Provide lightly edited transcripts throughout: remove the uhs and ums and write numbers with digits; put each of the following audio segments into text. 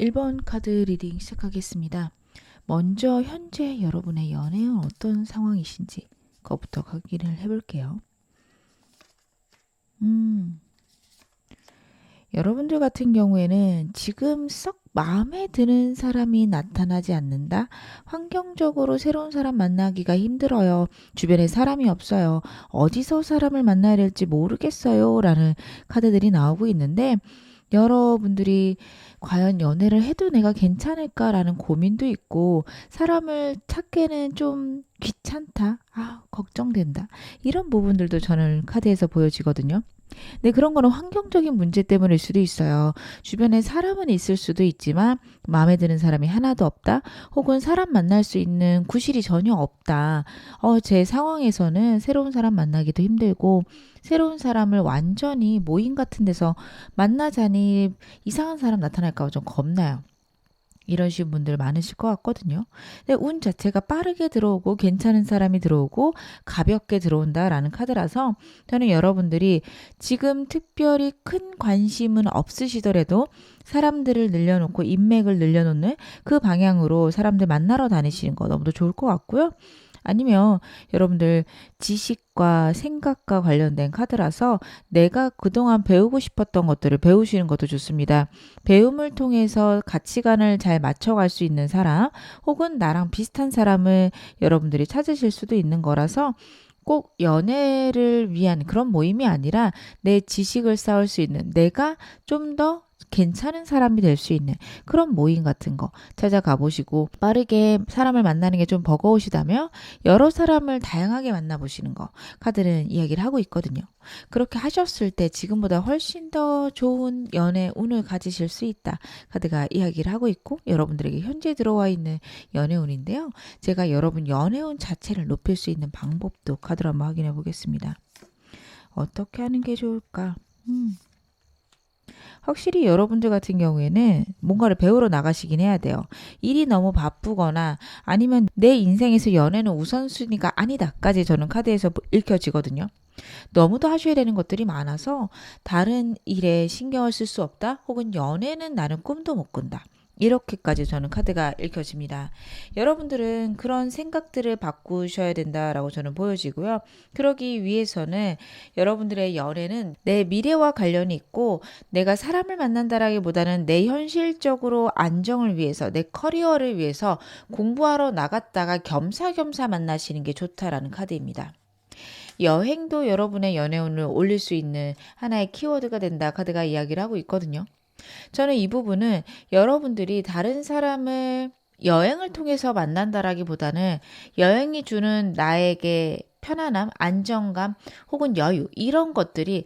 1번 카드 리딩 시작하겠습니다. 먼저 현재 여러분의 연애는 어떤 상황이신지 그것부터 확인을 해볼게요. 여러분들 같은 경우에는 지금 썩 마음에 드는 사람이 나타나지 않는다. 환경적으로 새로운 사람 만나기가 힘들어요. 주변에 사람이 없어요. 어디서 사람을 만나야 될지 모르겠어요. 라는 카드들이 나오고 있는데 여러분들이 과연 연애를 해도 내가 괜찮을까라는 고민도 있고 사람을 찾기에는 좀 귀찮다. 걱정된다. 이런 부분들도 저는 카드에서 보여지거든요. 네, 그런 거는 환경적인 문제 때문일 수도 있어요. 주변에 사람은 있을 수도 있지만 마음에 드는 사람이 하나도 없다. 혹은 사람 만날 수 있는 구실이 전혀 없다. 제 상황에서는 새로운 사람 만나기도 힘들고 새로운 사람을 완전히 모임 같은 데서 만나자니 이상한 사람 나타날까 봐 좀 겁나요. 이러신 분들 많으실 것 같거든요. 근데 운 자체가 빠르게 들어오고 괜찮은 사람이 들어오고 가볍게 들어온다라는 카드라서 저는 여러분들이 지금 특별히 큰 관심은 없으시더라도 사람들을 늘려놓고 인맥을 늘려놓는 그 방향으로 사람들 만나러 다니시는 거 너무도 좋을 것 같고요. 아니면 여러분들 지식과 생각과 관련된 카드라서 내가 그동안 배우고 싶었던 것들을 배우시는 것도 좋습니다. 배움을 통해서 가치관을 잘 맞춰갈 수 있는 사람 혹은 나랑 비슷한 사람을 여러분들이 찾으실 수도 있는 거라서 꼭 연애를 위한 그런 모임이 아니라 내 지식을 쌓을 수 있는 내가 좀 더 괜찮은 사람이 될 수 있는 그런 모임 같은 거 찾아가 보시고 빠르게 사람을 만나는 게 좀 버거우시다면 여러 사람을 다양하게 만나보시는 거 카드는 이야기를 하고 있거든요. 그렇게 하셨을 때 지금보다 훨씬 더 좋은 연애 운을 가지실 수 있다. 카드가 이야기를 하고 있고 여러분들에게 현재 들어와 있는 연애운인데요. 제가 여러분 연애운 자체를 높일 수 있는 방법도 카드로 한번 확인해 보겠습니다. 어떻게 하는 게 좋을까? 확실히 여러분들 같은 경우에는 뭔가를 배우러 나가시긴 해야 돼요. 일이 너무 바쁘거나 아니면 내 인생에서 연애는 우선순위가 아니다까지 저는 카드에서 읽혀지거든요. 너무도 하셔야 되는 것들이 많아서 다른 일에 신경을 쓸 수 없다 혹은 연애는 나는 꿈도 못 꾼다. 이렇게까지 저는 카드가 읽혀집니다. 여러분들은 그런 생각들을 바꾸셔야 된다라고 저는 보여지고요. 그러기 위해서는 여러분들의 연애는 내 미래와 관련이 있고 내가 사람을 만난다라기보다는 내 현실적으로 안정을 위해서 내 커리어를 위해서 공부하러 나갔다가 겸사겸사 만나시는 게 좋다라는 카드입니다. 여행도 여러분의 연애운을 올릴 수 있는 하나의 키워드가 된다 카드가 이야기를 하고 있거든요. 저는 이 부분은 여러분들이 다른 사람을 여행을 통해서 만난다라기보다는 여행이 주는 나에게 편안함, 안정감 혹은 여유 이런 것들이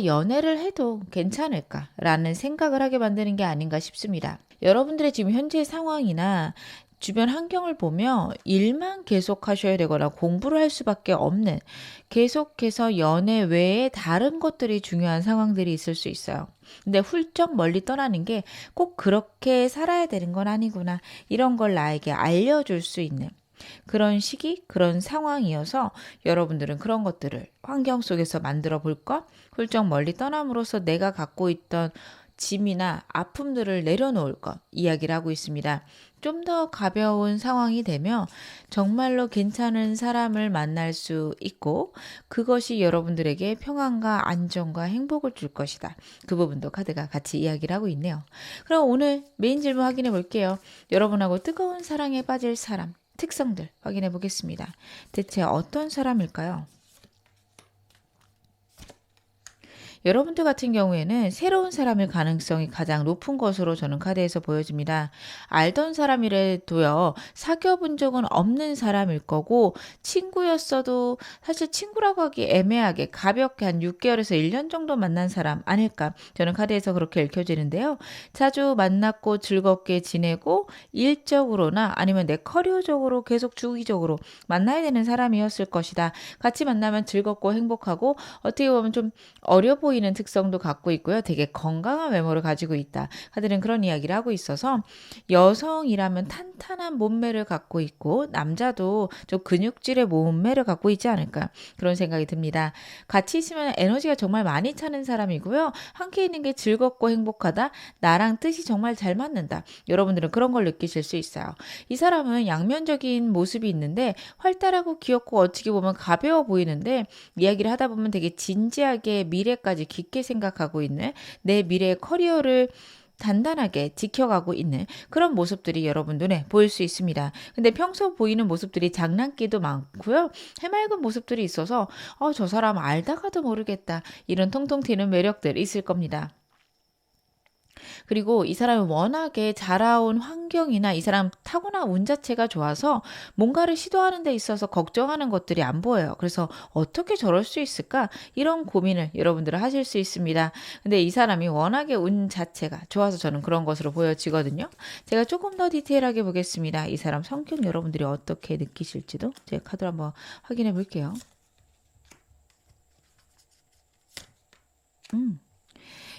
연애를 해도 괜찮을까라는 생각을 하게 만드는 게 아닌가 싶습니다. 여러분들의 지금 현재 상황이나 주변 환경을 보며 일만 계속 하셔야 되거나 공부를 할 수밖에 없는 계속해서 연애 외에 다른 것들이 중요한 상황들이 있을 수 있어요. 근데 훌쩍 멀리 떠나는 게 꼭 그렇게 살아야 되는 건 아니구나. 이런 걸 나에게 알려줄 수 있는 그런 시기, 그런 상황이어서 여러분들은 그런 것들을 환경 속에서 만들어 볼까? 훌쩍 멀리 떠남으로써 내가 갖고 있던 짐이나 아픔들을 내려놓을 것 이야기를 하고 있습니다. 좀 더 가벼운 상황이 되면 정말로 괜찮은 사람을 만날 수 있고 그것이 여러분들에게 평안과 안정과 행복을 줄 것이다. 그 부분도 카드가 같이 이야기를 하고 있네요. 그럼 오늘 메인 질문 확인해 볼게요. 여러분하고 뜨거운 사랑에 빠질 사람 특성들 확인해 보겠습니다. 대체 어떤 사람일까요? 여러분들 같은 경우에는 새로운 사람일 가능성이 가장 높은 것으로 저는 카드에서 보여집니다. 알던 사람이라도요, 사귀어본 적은 없는 사람일 거고, 친구였어도 사실 친구라고 하기 애매하게 가볍게 한 6개월에서 1년 정도 만난 사람 아닐까. 저는 카드에서 그렇게 읽혀지는데요. 자주 만났고 즐겁게 지내고, 일적으로나 아니면 내 커리어적으로 계속 주기적으로 만나야 되는 사람이었을 것이다. 같이 만나면 즐겁고 행복하고, 어떻게 보면 좀 어려 보이는 보이는 특성도 갖고 있고요. 되게 건강한 외모를 가지고 있다. 카드는 그런 이야기를 하고 있어서 여성이라면 탄탄한 몸매를 갖고 있고 남자도 좀 근육질의 몸매를 갖고 있지 않을까 그런 생각이 듭니다. 같이 있으면 에너지가 정말 많이 차는 사람이고요. 함께 있는 게 즐겁고 행복하다. 나랑 뜻이 정말 잘 맞는다. 여러분들은 그런 걸 느끼실 수 있어요. 이 사람은 양면적인 모습이 있는데 활달하고 귀엽고 어떻게 보면 가벼워 보이는데 이야기를 하다 보면 되게 진지하게 미래까지 깊게 생각하고 있는 내 미래의 커리어를 단단하게 지켜가고 있는 그런 모습들이 여러분 눈에 보일 수 있습니다. 근데 평소 보이는 모습들이 장난기도 많고요. 해맑은 모습들이 있어서 저 사람 알다가도 모르겠다. 이런 통통 튀는 매력들이 있을 겁니다. 그리고 이 사람이 워낙에 자라온 환경이나 이 사람 타고난 운 자체가 좋아서 뭔가를 시도하는 데 있어서 걱정하는 것들이 안 보여요. 그래서 어떻게 저럴 수 있을까? 이런 고민을 여러분들은 하실 수 있습니다. 근데 이 사람이 워낙에 운 자체가 좋아서 저는 그런 것으로 보여지거든요. 제가 조금 더 디테일하게 보겠습니다. 이 사람 성격 여러분들이 어떻게 느끼실지도 제가 카드를 한번 확인해 볼게요.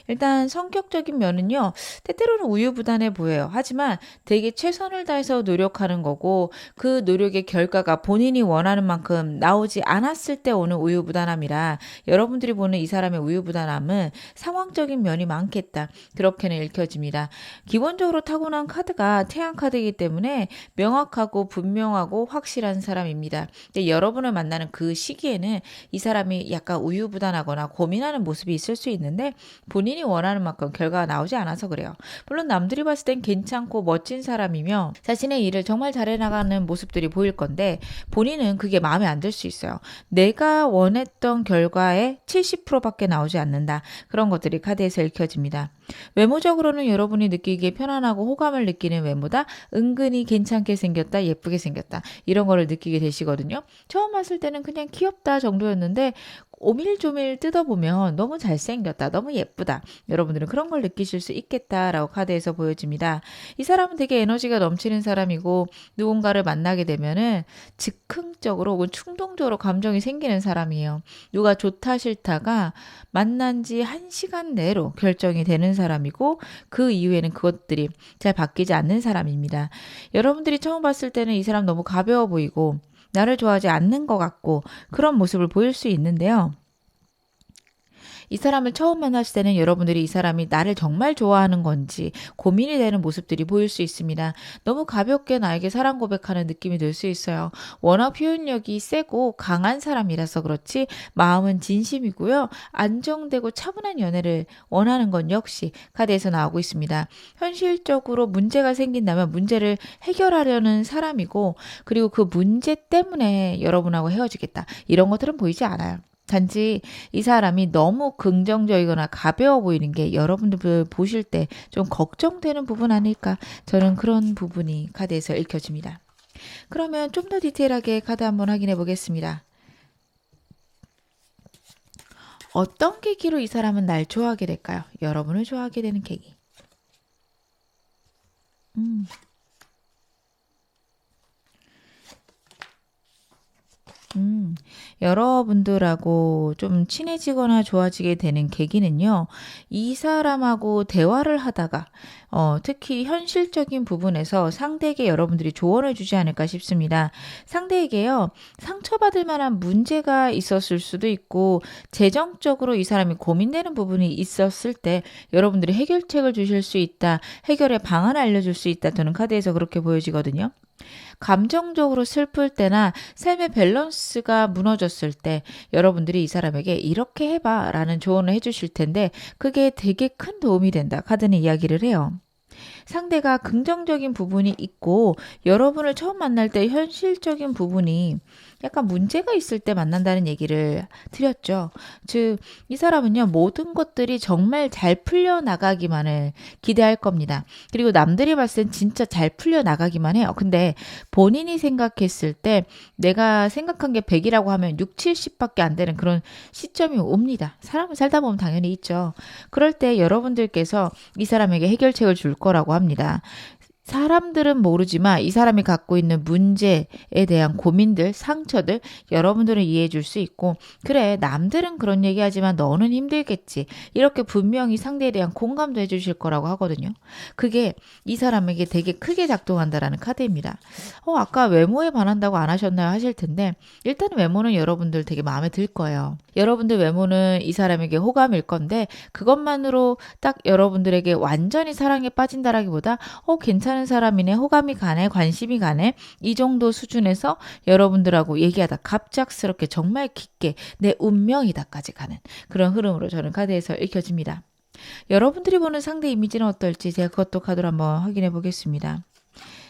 일단 성격적인 면은요. 때때로는 우유부단해 보여요. 하지만 되게 최선을 다해서 노력하는 거고 그 노력의 결과가 본인이 원하는 만큼 나오지 않았을 때 오는 우유부단함이라 여러분들이 보는 이 사람의 우유부단함은 상황적인 면이 많겠다. 그렇게는 읽혀집니다. 기본적으로 타고난 카드가 태양 카드이기 때문에 명확하고 분명하고 확실한 사람입니다. 근데 여러분을 만나는 그 시기에는 이 사람이 약간 우유부단하거나 고민하는 모습이 있을 수 있는데 본인이 원하는 만큼 결과가 나오지 않아서 그래요. 물론 남들이 봤을 땐 괜찮고 멋진 사람이며 자신의 일을 정말 잘해나가는 모습들이 보일 건데 본인은 그게 마음에 안 들 수 있어요. 내가 원했던 결과의 70%밖에 나오지 않는다. 그런 것들이 카드에서 읽혀집니다. 외모적으로는 여러분이 느끼기에 편안하고 호감을 느끼는 외모다. 은근히 괜찮게 생겼다. 예쁘게 생겼다. 이런 거를 느끼게 되시거든요. 처음 봤을 때는 그냥 귀엽다 정도였는데 오밀조밀 뜯어보면 너무 잘생겼다. 너무 예쁘다. 여러분들은 그런 걸 느끼실 수 있겠다라고 카드에서 보여집니다. 이 사람은 되게 에너지가 넘치는 사람이고 누군가를 만나게 되면은 즉흥적으로 혹은 충동적으로 감정이 생기는 사람이에요. 누가 좋다 싫다가 만난 지 1시간 내로 결정이 되는 사람이고 그 이후에는 그것들이 잘 바뀌지 않는 사람입니다. 여러분들이 처음 봤을 때는 이 사람 너무 가벼워 보이고 나를 좋아하지 않는 것 같고 그런 모습을 보일 수 있는데요. 이 사람을 처음 만났을 때는 여러분들이 이 사람이 나를 정말 좋아하는 건지 고민이 되는 모습들이 보일 수 있습니다. 너무 가볍게 나에게 사랑 고백하는 느낌이 들 수 있어요. 워낙 표현력이 세고 강한 사람이라서 그렇지 마음은 진심이고요. 안정되고 차분한 연애를 원하는 건 역시 카드에서 나오고 있습니다. 현실적으로 문제가 생긴다면 문제를 해결하려는 사람이고 그리고 그 문제 때문에 여러분하고 헤어지겠다. 이런 것들은 보이지 않아요. 단지 이 사람이 너무 긍정적이거나 가벼워 보이는 게 여러분들 보실 때 좀 걱정되는 부분 아닐까? 저는 그런 부분이 카드에서 읽혀집니다. 그러면 좀 더 디테일하게 카드 한번 확인해 보겠습니다. 어떤 계기로 이 사람은 날 좋아하게 될까요? 여러분을 좋아하게 되는 계기. 음. 여러분들하고 좀 친해지거나 좋아지게 되는 계기는요, 이 사람하고 대화를 하다가, 특히 현실적인 부분에서 상대에게 여러분들이 조언을 주지 않을까 싶습니다. 상대에게요, 상처받을 만한 문제가 있었을 수도 있고, 재정적으로 이 사람이 고민되는 부분이 있었을 때 여러분들이 해결책을 주실 수 있다, 해결의 방안을 알려줄 수 있다, 저는 카드에서 그렇게 보여지거든요. 감정적으로 슬플 때나 삶의 밸런스가 무너졌을 때 여러분들이 이 사람에게 이렇게 해봐 라는 조언을 해주실 텐데 그게 되게 큰 도움이 된다. 카드는 이야기를 해요. 상대가 긍정적인 부분이 있고 여러분을 처음 만날 때 현실적인 부분이 약간 문제가 있을 때 만난다는 얘기를 드렸죠. 즉, 이 사람은요, 모든 것들이 정말 잘 풀려나가기만을 기대할 겁니다. 그리고 남들이 봤을 땐 진짜 잘 풀려나가기만 해요. 근데 본인이 생각했을 때 내가 생각한 게 100이라고 하면 6, 70밖에 안 되는 그런 시점이 옵니다. 사람은 살다 보면 당연히 있죠. 그럴 때 여러분들께서 이 사람에게 해결책을 줄 거라고 합니다. 사람들은 모르지만 이 사람이 갖고 있는 문제에 대한 고민들, 상처들 여러분들은 이해해 줄 수 있고, 그래, 남들은 그런 얘기하지만 너는 힘들겠지. 이렇게 분명히 상대에 대한 공감도 해 주실 거라고 하거든요. 그게 이 사람에게 되게 크게 작동한다라는 카드입니다. 아까 외모에 반한다고 안 하셨나요? 하실 텐데, 일단 외모는 여러분들 되게 마음에 들 거예요. 여러분들 외모는 이 사람에게 호감일 건데, 그것만으로 딱 여러분들에게 완전히 사랑에 빠진다라기보다 괜찮은 사람이네, 호감이 가네, 관심이 가네, 이 정도 수준에서 여러분들하고 얘기하다 갑작스럽게 정말 깊게 내 운명이다까지 가는 그런 흐름으로 저는 카드에서 읽혀집니다. 여러분들이 보는 상대 이미지는 어떨지 제가 그것도 카드로 한번 확인해 보겠습니다.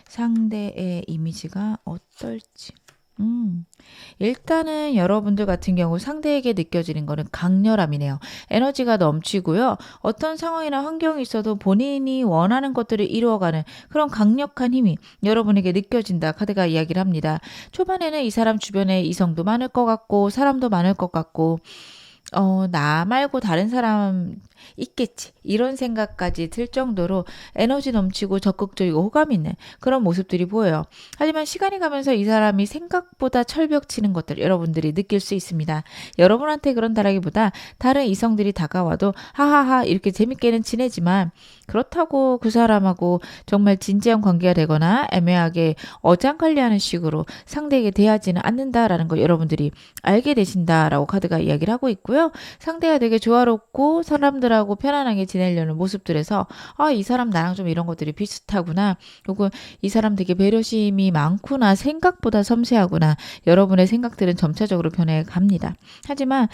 상대의 이미지가 어떨지. 일단은 여러분들 같은 경우 상대에게 느껴지는 거는 강렬함이네요. 에너지가 넘치고요. 어떤 상황이나 환경이 있어도 본인이 원하는 것들을 이루어가는 그런 강력한 힘이 여러분에게 느껴진다. 카드가 이야기를 합니다. 초반에는 이 사람 주변에 이성도 많을 것 같고 사람도 많을 것 같고 나 말고 다른 사람 있겠지. 이런 생각까지 들 정도로 에너지 넘치고 적극적이고 호감 있는 그런 모습들이 보여요. 하지만 시간이 가면서 이 사람이 생각보다 철벽 치는 것들 여러분들이 느낄 수 있습니다. 여러분한테 그런다라기보다 다른 이성들이 다가와도 하하하 이렇게 재밌게는 지내지만 그렇다고 그 사람하고 정말 진지한 관계가 되거나 애매하게 어장관리하는 식으로 상대에게 대하지는 않는다라는 걸 여러분들이 알게 되신다라고 카드가 이야기를 하고 있고요. 상대가 되게 조화롭고 사람들하고 편안하게 지내려는 모습들에서 이 사람 나랑 좀 이런 것들이 비슷하구나. 혹은 이 사람 되게 배려심이 많구나. 생각보다 섬세하구나. 여러분의 생각들은 점차적으로 변해갑니다. 하지만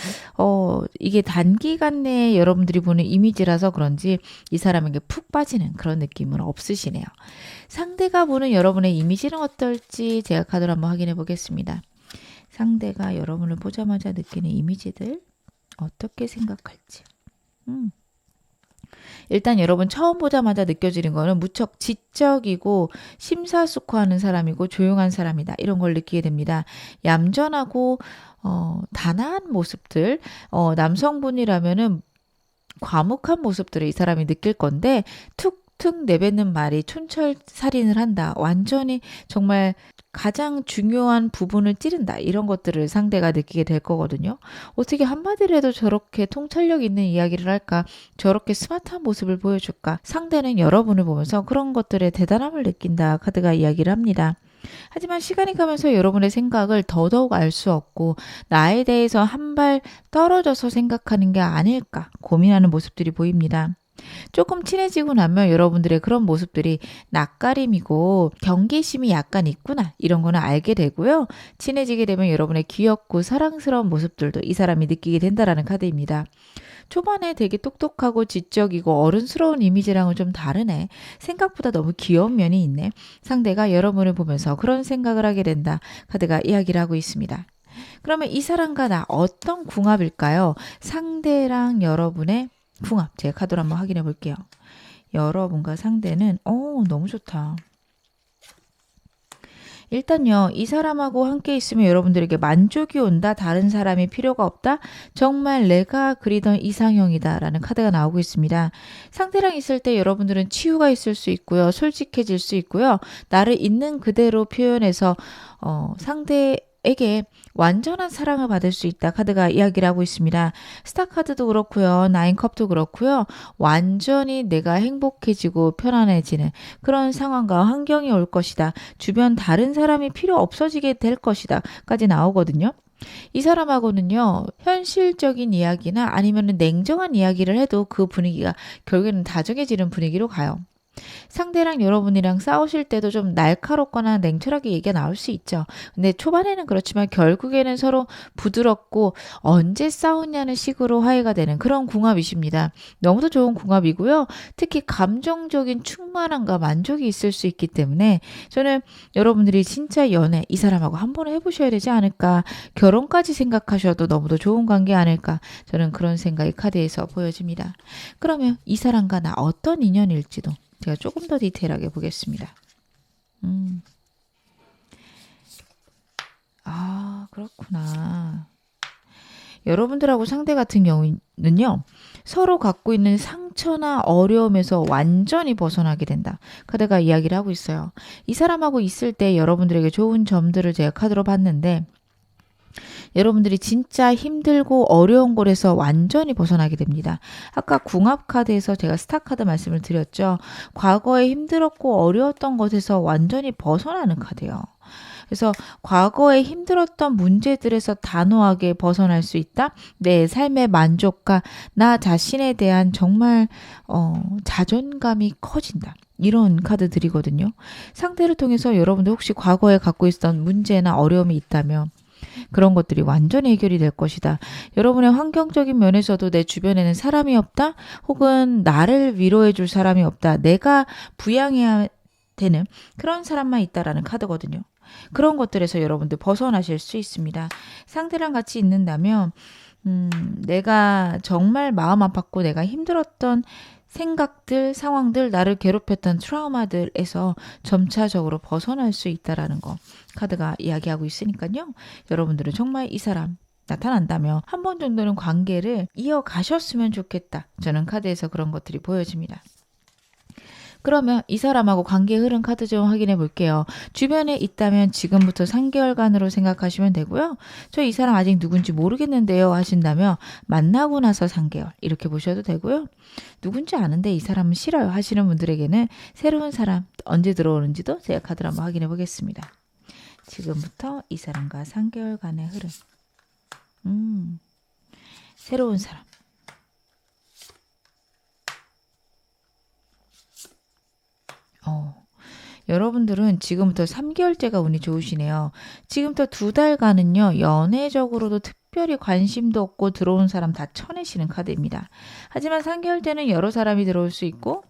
이게 단기간 내에 여러분들이 보는 이미지라서 그런지 이 사람에게 푹 빠지는 그런 느낌은 없으시네요. 상대가 보는 여러분의 이미지는 어떨지 제가 카드로 한번 확인해 보겠습니다. 상대가 여러분을 보자마자 느끼는 이미지들 어떻게 생각할지. 일단 여러분 처음 보자마자 느껴지는 거는 무척 지적이고 심사숙고하는 사람이고 조용한 사람이다. 이런 걸 느끼게 됩니다. 얌전하고 단아한 모습들, 남성분이라면은 과묵한 모습들을 이 사람이 느낄 건데 툭툭 내뱉는 말이 촌철살인을 한다. 완전히 정말 가장 중요한 부분을 찌른다. 이런 것들을 상대가 느끼게 될 거거든요. 어떻게 한마디로 해도 저렇게 통찰력 있는 이야기를 할까? 저렇게 스마트한 모습을 보여줄까? 상대는 여러분을 보면서 그런 것들의 대단함을 느낀다. 카드가 이야기를 합니다. 하지만 시간이 가면서 여러분의 생각을 더더욱 알 수 없고 나에 대해서 한 발 떨어져서 생각하는 게 아닐까 고민하는 모습들이 보입니다. 조금 친해지고 나면 여러분들의 그런 모습들이 낯가림이고 경계심이 약간 있구나 이런 거는 알게 되고요. 친해지게 되면 여러분의 귀엽고 사랑스러운 모습들도 이 사람이 느끼게 된다라는 카드입니다. 초반에 되게 똑똑하고 지적이고 어른스러운 이미지랑은 좀 다르네. 생각보다 너무 귀여운 면이 있네. 상대가 여러분을 보면서 그런 생각을 하게 된다. 카드가 이야기를 하고 있습니다. 그러면 이 사람과 나 어떤 궁합일까요? 상대랑 여러분의 궁합. 제가 카드로 한번 확인해 볼게요. 여러분과 상대는 너무 좋다. 일단요, 이 사람하고 함께 있으면 여러분들에게 만족이 온다. 다른 사람이 필요가 없다. 정말 내가 그리던 이상형이다. 라는 카드가 나오고 있습니다. 상대랑 있을 때 여러분들은 치유가 있을 수 있고요. 솔직해질 수 있고요. 나를 있는 그대로 표현해서 상대에게 완전한 사랑을 받을 수 있다. 카드가 이야기를 하고 있습니다. 스타 카드도 그렇고요. 나인컵도 그렇고요. 완전히 내가 행복해지고 편안해지는 그런 상황과 환경이 올 것이다. 주변 다른 사람이 필요 없어지게 될 것이다. 까지 나오거든요. 이 사람하고는요. 현실적인 이야기나 아니면 냉정한 이야기를 해도 그 분위기가 결국에는 다정해지는 분위기로 가요. 상대랑 여러분이랑 싸우실 때도 좀 날카롭거나 냉철하게 얘기가 나올 수 있죠. 근데 초반에는 그렇지만 결국에는 서로 부드럽고 언제 싸우냐는 식으로 화해가 되는 그런 궁합이십니다. 너무도 좋은 궁합이고요. 특히 감정적인 충만함과 만족이 있을 수 있기 때문에 저는 여러분들이 진짜 연애 이 사람하고 한 번은 해보셔야 되지 않을까. 결혼까지 생각하셔도 너무도 좋은 관계 아닐까. 저는 그런 생각이 카드에서 보여집니다. 그러면 이 사람과 나 어떤 인연일지도 제가 조금 더 디테일하게 보겠습니다. 그렇구나. 여러분들하고 상대 같은 경우는요. 서로 갖고 있는 상처나 어려움에서 완전히 벗어나게 된다. 카드가 이야기를 하고 있어요. 이 사람하고 있을 때 여러분들에게 좋은 점들을 제가 카드로 봤는데 여러분들이 진짜 힘들고 어려운 곳에서 완전히 벗어나게 됩니다. 아까 궁합 카드에서 제가 스타 카드 말씀을 드렸죠. 과거에 힘들었고 어려웠던 것에서 완전히 벗어나는 카드예요. 그래서 과거에 힘들었던 문제들에서 단호하게 벗어날 수 있다. 내 삶의 만족과 나 자신에 대한 정말 자존감이 커진다. 이런 카드들이거든요. 상대를 통해서 여러분들 혹시 과거에 갖고 있었던 문제나 어려움이 있다면 그런 것들이 완전히 해결이 될 것이다. 여러분의 환경적인 면에서도 내 주변에는 사람이 없다. 혹은 나를 위로해 줄 사람이 없다. 내가 부양해야 되는 그런 사람만 있다라는 카드거든요. 그런 것들에서 여러분들 벗어나실 수 있습니다. 상대랑 같이 있는다면 내가 정말 마음 아팠고 내가 힘들었던 생각들, 상황들, 나를 괴롭혔던 트라우마들에서 점차적으로 벗어날 수 있다라는 거 카드가 이야기하고 있으니까요. 여러분들은 정말 이 사람 나타난다면 한 번 정도는 관계를 이어가셨으면 좋겠다. 저는 카드에서 그런 것들이 보여집니다. 그러면 이 사람하고 관계 흐름 카드 좀 확인해 볼게요. 주변에 있다면 지금부터 3개월간으로 생각하시면 되고요. 저 이 사람 아직 누군지 모르겠는데요 하신다면 만나고 나서 3개월 이렇게 보셔도 되고요. 누군지 아는데 이 사람은 싫어요 하시는 분들에게는 새로운 사람 언제 들어오는지도 제가 카드를 한번 확인해 보겠습니다. 지금부터 이 사람과 3개월간의 흐름. 새로운 사람. 여러분들은 지금부터 3개월째가 운이 좋으시네요. 지금부터 2달간은요. 연애적으로도 특별히 관심도 없고 들어온 사람 다 쳐내시는 카드입니다. 하지만 3개월째는 여러 사람이 들어올 수 있고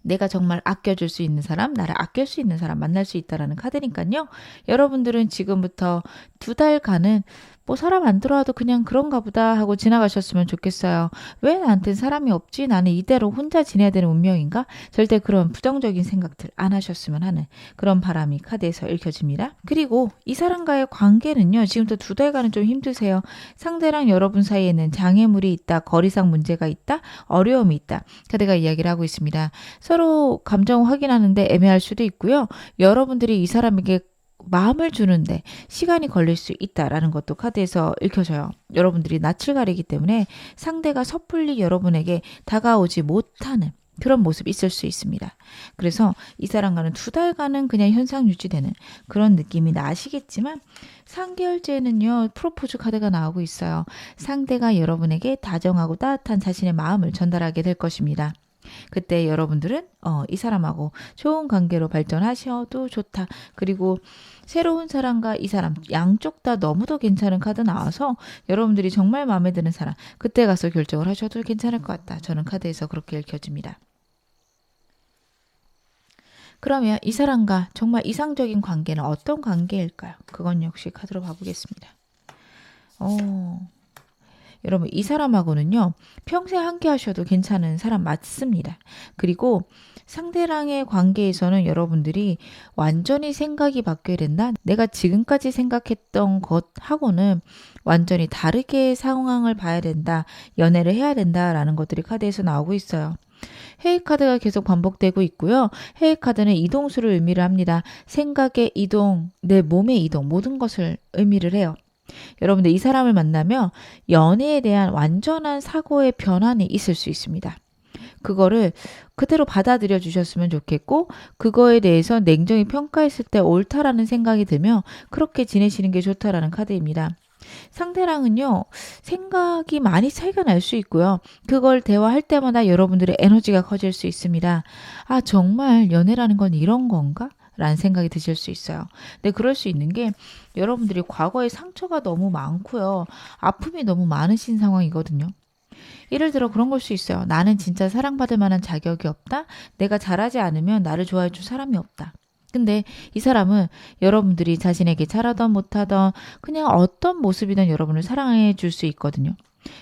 내가 정말 아껴줄 수 있는 사람, 나를 아낄 수 있는 사람 만날 수 있다는 카드니까요. 여러분들은 지금부터 2달간은 뭐 사람 안 들어와도 그냥 그런가 보다 하고 지나가셨으면 좋겠어요. 왜 나한테는 사람이 없지? 나는 이대로 혼자 지내야 되는 운명인가? 절대 그런 부정적인 생각들 안 하셨으면 하는 그런 바람이 카드에서 읽혀집니다. 그리고 이 사람과의 관계는요. 지금부터 2달간은 좀 힘드세요. 상대랑 여러분 사이에는 장애물이 있다. 거리상 문제가 있다. 어려움이 있다. 카드가 이야기를 하고 있습니다. 서로 감정 확인하는데 애매할 수도 있고요. 여러분들이 이 사람에게 마음을 주는데 시간이 걸릴 수 있다라는 것도 카드에서 읽혀져요. 여러분들이 낯을 가리기 때문에 상대가 섣불리 여러분에게 다가오지 못하는 그런 모습이 있을 수 있습니다. 그래서 이 사람과는 2달간은 그냥 현상 유지되는 그런 느낌이 나시겠지만 3개월째는요. 프로포즈 카드가 나오고 있어요. 상대가 여러분에게 다정하고 따뜻한 자신의 마음을 전달하게 될 것입니다. 그때 여러분들은 이 사람하고 좋은 관계로 발전하셔도 좋다. 그리고 새로운 사람과 이 사람 양쪽 다 너무도 괜찮은 카드 나와서 여러분들이 정말 마음에 드는 사람 그때 가서 결정을 하셔도 괜찮을 것 같다. 저는 카드에서 그렇게 읽혀집니다. 그러면 이 사람과 정말 이상적인 관계는 어떤 관계일까요? 그건 역시 카드로 봐보겠습니다. 여러분 이 사람하고는요. 평생 함께 하셔도 괜찮은 사람 맞습니다. 그리고 상대랑의 관계에서는 여러분들이 완전히 생각이 바뀌어야 된다. 내가 지금까지 생각했던 것하고는 완전히 다르게 상황을 봐야 된다. 연애를 해야 된다라는 것들이 카드에서 나오고 있어요. 헤이 카드가 계속 반복되고 있고요. 헤이 카드는 이동수를 의미를 합니다. 생각의 이동, 내 몸의 이동, 모든 것을 의미를 해요. 여러분들 이 사람을 만나면 연애에 대한 완전한 사고의 변환이 있을 수 있습니다. 그거를 그대로 받아들여 주셨으면 좋겠고 그거에 대해서 냉정히 평가했을 때 옳다라는 생각이 들면 그렇게 지내시는 게 좋다라는 카드입니다. 상대랑은요. 생각이 많이 차이가 날 수 있고요. 그걸 대화할 때마다 여러분들의 에너지가 커질 수 있습니다. 아 정말 연애라는 건 이런 건가? 라는 생각이 드실 수 있어요. 근데 그럴 수 있는 게 여러분들이 과거에 상처가 너무 많고요. 아픔이 너무 많으신 상황이거든요. 예를 들어 그런 걸 수 있어요. 나는 진짜 사랑받을 만한 자격이 없다. 내가 잘하지 않으면 나를 좋아해 줄 사람이 없다. 근데 이 사람은 여러분들이 자신에게 잘하던 못하던 그냥 어떤 모습이든 여러분을 사랑해 줄 수 있거든요.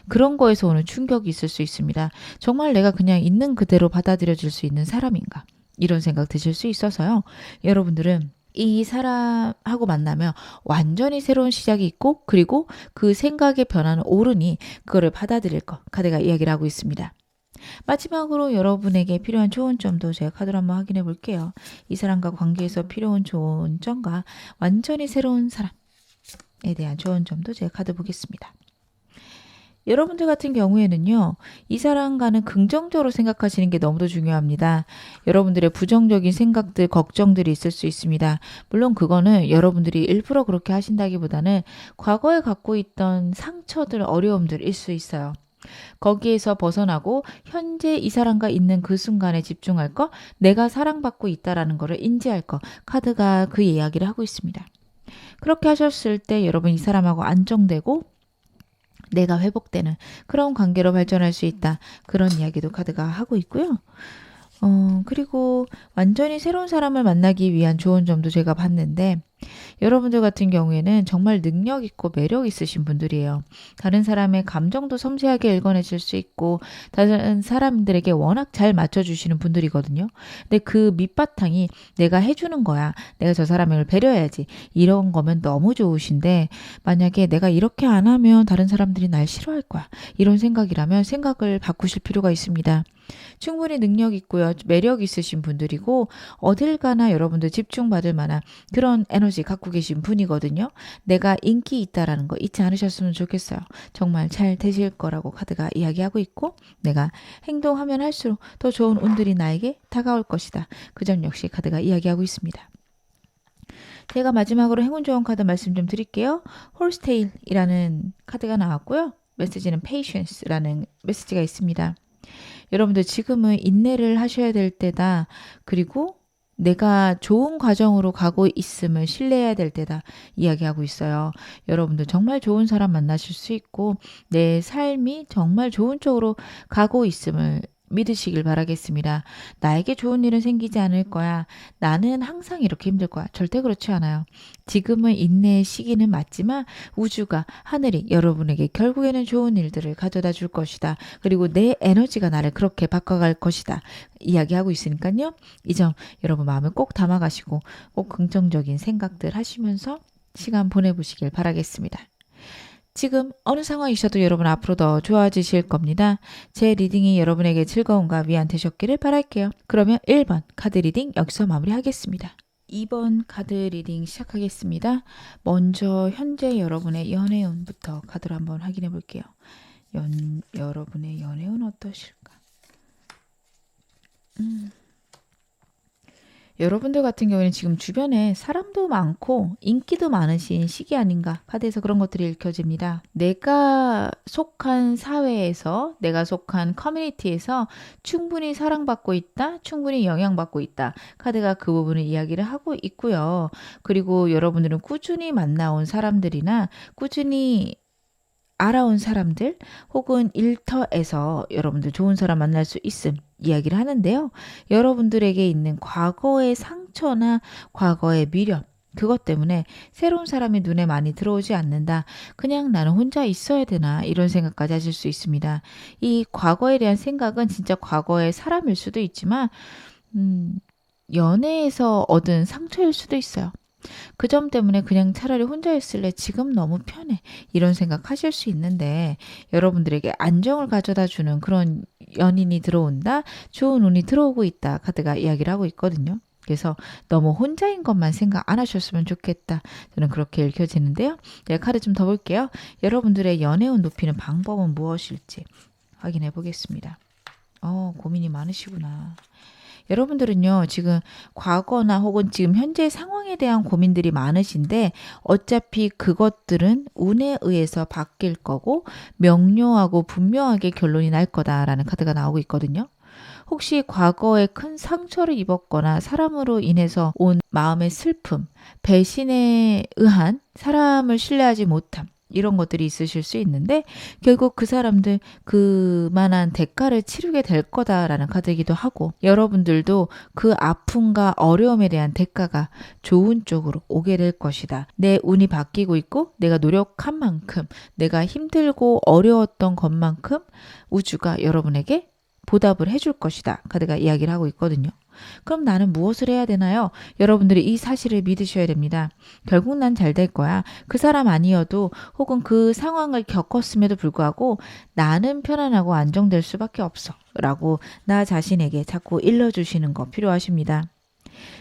그런 거에서 오는 충격이 있을 수 있습니다. 정말 내가 그냥 있는 그대로 받아들여 줄 수 있는 사람인가? 이런 생각 드실 수 있어서요. 여러분들은 이 사람하고 만나면 완전히 새로운 시작이 있고 그리고 그 생각의 변화는 옳으니 그거를 받아들일 것. 카드가 이야기를 하고 있습니다. 마지막으로 여러분에게 필요한 좋은 점도 제가 카드로 한번 확인해 볼게요. 이 사람과 관계에서 필요한 좋은 점과 완전히 새로운 사람에 대한 좋은 점도 제가 카드 보겠습니다. 여러분들 같은 경우에는요, 이 사람과는 긍정적으로 생각하시는 게 너무도 중요합니다. 여러분들의 부정적인 생각들, 걱정들이 있을 수 있습니다. 물론 그거는 여러분들이 일부러 그렇게 하신다기보다는 과거에 갖고 있던 상처들, 어려움들일 수 있어요. 거기에서 벗어나고 현재 이 사람과 있는 그 순간에 집중할 것, 내가 사랑받고 있다라는 것을 인지할 것, 카드가 그 이야기를 하고 있습니다. 그렇게 하셨을 때 여러분 이 사람하고 안정되고 내가 회복되는 그런 관계로 발전할 수 있다. 그런 이야기도 카드가 하고 있고요. 그리고 완전히 새로운 사람을 만나기 위한 좋은 점도 제가 봤는데 여러분들 같은 경우에는 정말 능력 있고 매력 있으신 분들이에요. 다른 사람의 감정도 섬세하게 읽어내실 수 있고 다른 사람들에게 워낙 잘 맞춰주시는 분들이거든요. 근데 그 밑바탕이 내가 해주는 거야. 내가 저 사람을 배려해야지. 이런 거면 너무 좋으신데 만약에 내가 이렇게 안 하면 다른 사람들이 날 싫어할 거야. 이런 생각이라면 생각을 바꾸실 필요가 있습니다. 충분히 능력 있고요. 매력 있으신 분들이고 어딜 가나 여러분들 집중받을 만한 그런 에너지 갖고 계신 분이거든요. 내가 인기 있다라는 거 잊지 않으셨으면 좋겠어요. 정말 잘 되실 거라고 카드가 이야기하고 있고 내가 행동하면 할수록 더 좋은 운들이 나에게 다가올 것이다. 그 점 역시 카드가 이야기하고 있습니다. 제가 마지막으로 행운 좋은 카드 말씀 좀 드릴게요. 홀스테일이라는 카드가 나왔고요. 메시지는 patience라는 메시지가 있습니다. 여러분들 지금은 인내를 하셔야 될 때다. 그리고 내가 좋은 과정으로 가고 있음을 신뢰해야 될 때다. 이야기하고 있어요. 여러분들 정말 좋은 사람 만나실 수 있고 내 삶이 정말 좋은 쪽으로 가고 있음을 믿으시길 바라겠습니다. 나에게 좋은 일은 생기지 않을 거야. 나는 항상 이렇게 힘들 거야. 절대 그렇지 않아요. 지금은 인내의 시기는 맞지만 우주가 하늘이 여러분에게 결국에는 좋은 일들을 가져다 줄 것이다. 그리고 내 에너지가 나를 그렇게 바꿔갈 것이다. 이야기하고 있으니까요. 이 점 여러분 마음을 꼭 담아가시고 꼭 긍정적인 생각들 하시면서 시간 보내보시길 바라겠습니다. 지금 어느 상황이셔도 여러분 앞으로 더 좋아지실 겁니다. 제 리딩이 여러분에게 즐거움과 위안 되셨기를 바랄게요. 그러면 1번 카드 리딩 여기서 마무리하겠습니다. 2번 카드 리딩 시작하겠습니다. 먼저 현재 여러분의 연애운부터 카드로 한번 확인해 볼게요. 여러분의 연애운 어떠실까? 여러분들 같은 경우에는 지금 주변에 사람도 많고 인기도 많으신 시기 아닌가 카드에서 그런 것들이 읽혀집니다. 내가 속한 사회에서 내가 속한 커뮤니티에서 충분히 사랑받고 있다. 충분히 영향받고 있다. 카드가 그 부분을 이야기를 하고 있고요. 그리고 여러분들은 꾸준히 만나온 사람들이나 꾸준히 알아온 사람들 혹은 일터에서 여러분들 좋은 사람 만날 수 있음 이야기를 하는데요. 여러분들에게 있는 과거의 상처나 과거의 미련 그것 때문에 새로운 사람이 눈에 많이 들어오지 않는다. 그냥 나는 혼자 있어야 되나 이런 생각까지 하실 수 있습니다. 이 과거에 대한 생각은 진짜 과거의 사람일 수도 있지만 연애에서 얻은 상처일 수도 있어요. 그 점 때문에 그냥 차라리 혼자 있을래 지금 너무 편해 이런 생각 하실 수 있는데 여러분들에게 안정을 가져다 주는 그런 연인이 들어온다 좋은 운이 들어오고 있다 카드가 이야기를 하고 있거든요. 그래서 너무 혼자인 것만 생각 안 하셨으면 좋겠다 저는 그렇게 읽혀지는데요. 제가 카드 좀 더 볼게요. 여러분들의 연애운 높이는 방법은 무엇일지 확인해 보겠습니다. 고민이 많으시구나. 여러분들은요, 지금 과거나 혹은 지금 현재 상황에 대한 고민들이 많으신데 어차피 그것들은 운에 의해서 바뀔 거고 명료하고 분명하게 결론이 날 거다라는 카드가 나오고 있거든요. 혹시 과거에 큰 상처를 입었거나 사람으로 인해서 온 마음의 슬픔, 배신에 의한 사람을 신뢰하지 못함, 이런 것들이 있으실 수 있는데 결국 그 사람들 그만한 대가를 치르게 될 거다라는 카드이기도 하고 여러분들도 그 아픔과 어려움에 대한 대가가 좋은 쪽으로 오게 될 것이다. 내 운이 바뀌고 있고 내가 노력한 만큼 내가 힘들고 어려웠던 것만큼 우주가 여러분에게 보답을 해줄 것이다. 카드가 이야기를 하고 있거든요. 그럼 나는 무엇을 해야 되나요? 여러분들이 이 사실을 믿으셔야 됩니다. 결국 난 잘 될 거야. 그 사람 아니어도 혹은 그 상황을 겪었음에도 불구하고 나는 편안하고 안정될 수밖에 없어. 라고 나 자신에게 자꾸 일러주시는 거 필요하십니다.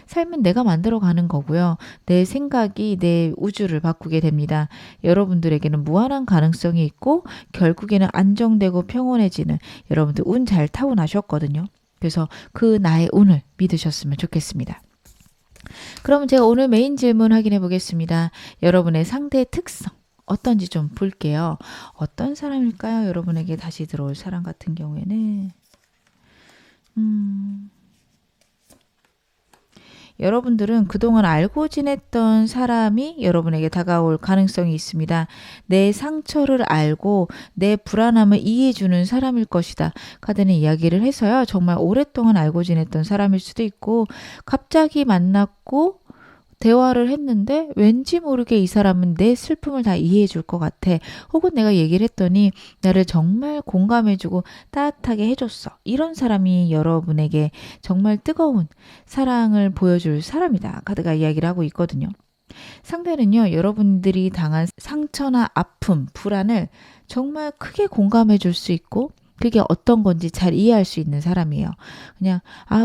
삶은 내가 만들어가는 거고요. 내 생각이 내 우주를 바꾸게 됩니다. 여러분들에게는 무한한 가능성이 있고 결국에는 안정되고 평온해지는 여러분들 운 잘 타고나셨거든요. 그래서 그 나의 운을 믿으셨으면 좋겠습니다. 그러면 제가 오늘 메인 질문 확인해 보겠습니다. 여러분의 상대의 특성 어떤지 좀 볼게요. 어떤 사람일까요? 여러분에게 다시 들어올 사람 같은 경우에는 여러분들은 그동안 알고 지냈던 사람이 여러분에게 다가올 가능성이 있습니다. 내 상처를 알고 내 불안함을 이해해주는 사람일 것이다. 카드는 이야기를 해서요. 정말 오랫동안 알고 지냈던 사람일 수도 있고 갑자기 만났고 대화를 했는데 왠지 모르게 이 사람은 내 슬픔을 다 이해해 줄 것 같아. 혹은 내가 얘기를 했더니 나를 정말 공감해 주고 따뜻하게 해줬어. 이런 사람이 여러분에게 정말 뜨거운 사랑을 보여줄 사람이다. 카드가 이야기를 하고 있거든요. 상대는요, 여러분들이 당한 상처나 아픔, 불안을 정말 크게 공감해 줄 수 있고 그게 어떤 건지 잘 이해할 수 있는 사람이에요. 그냥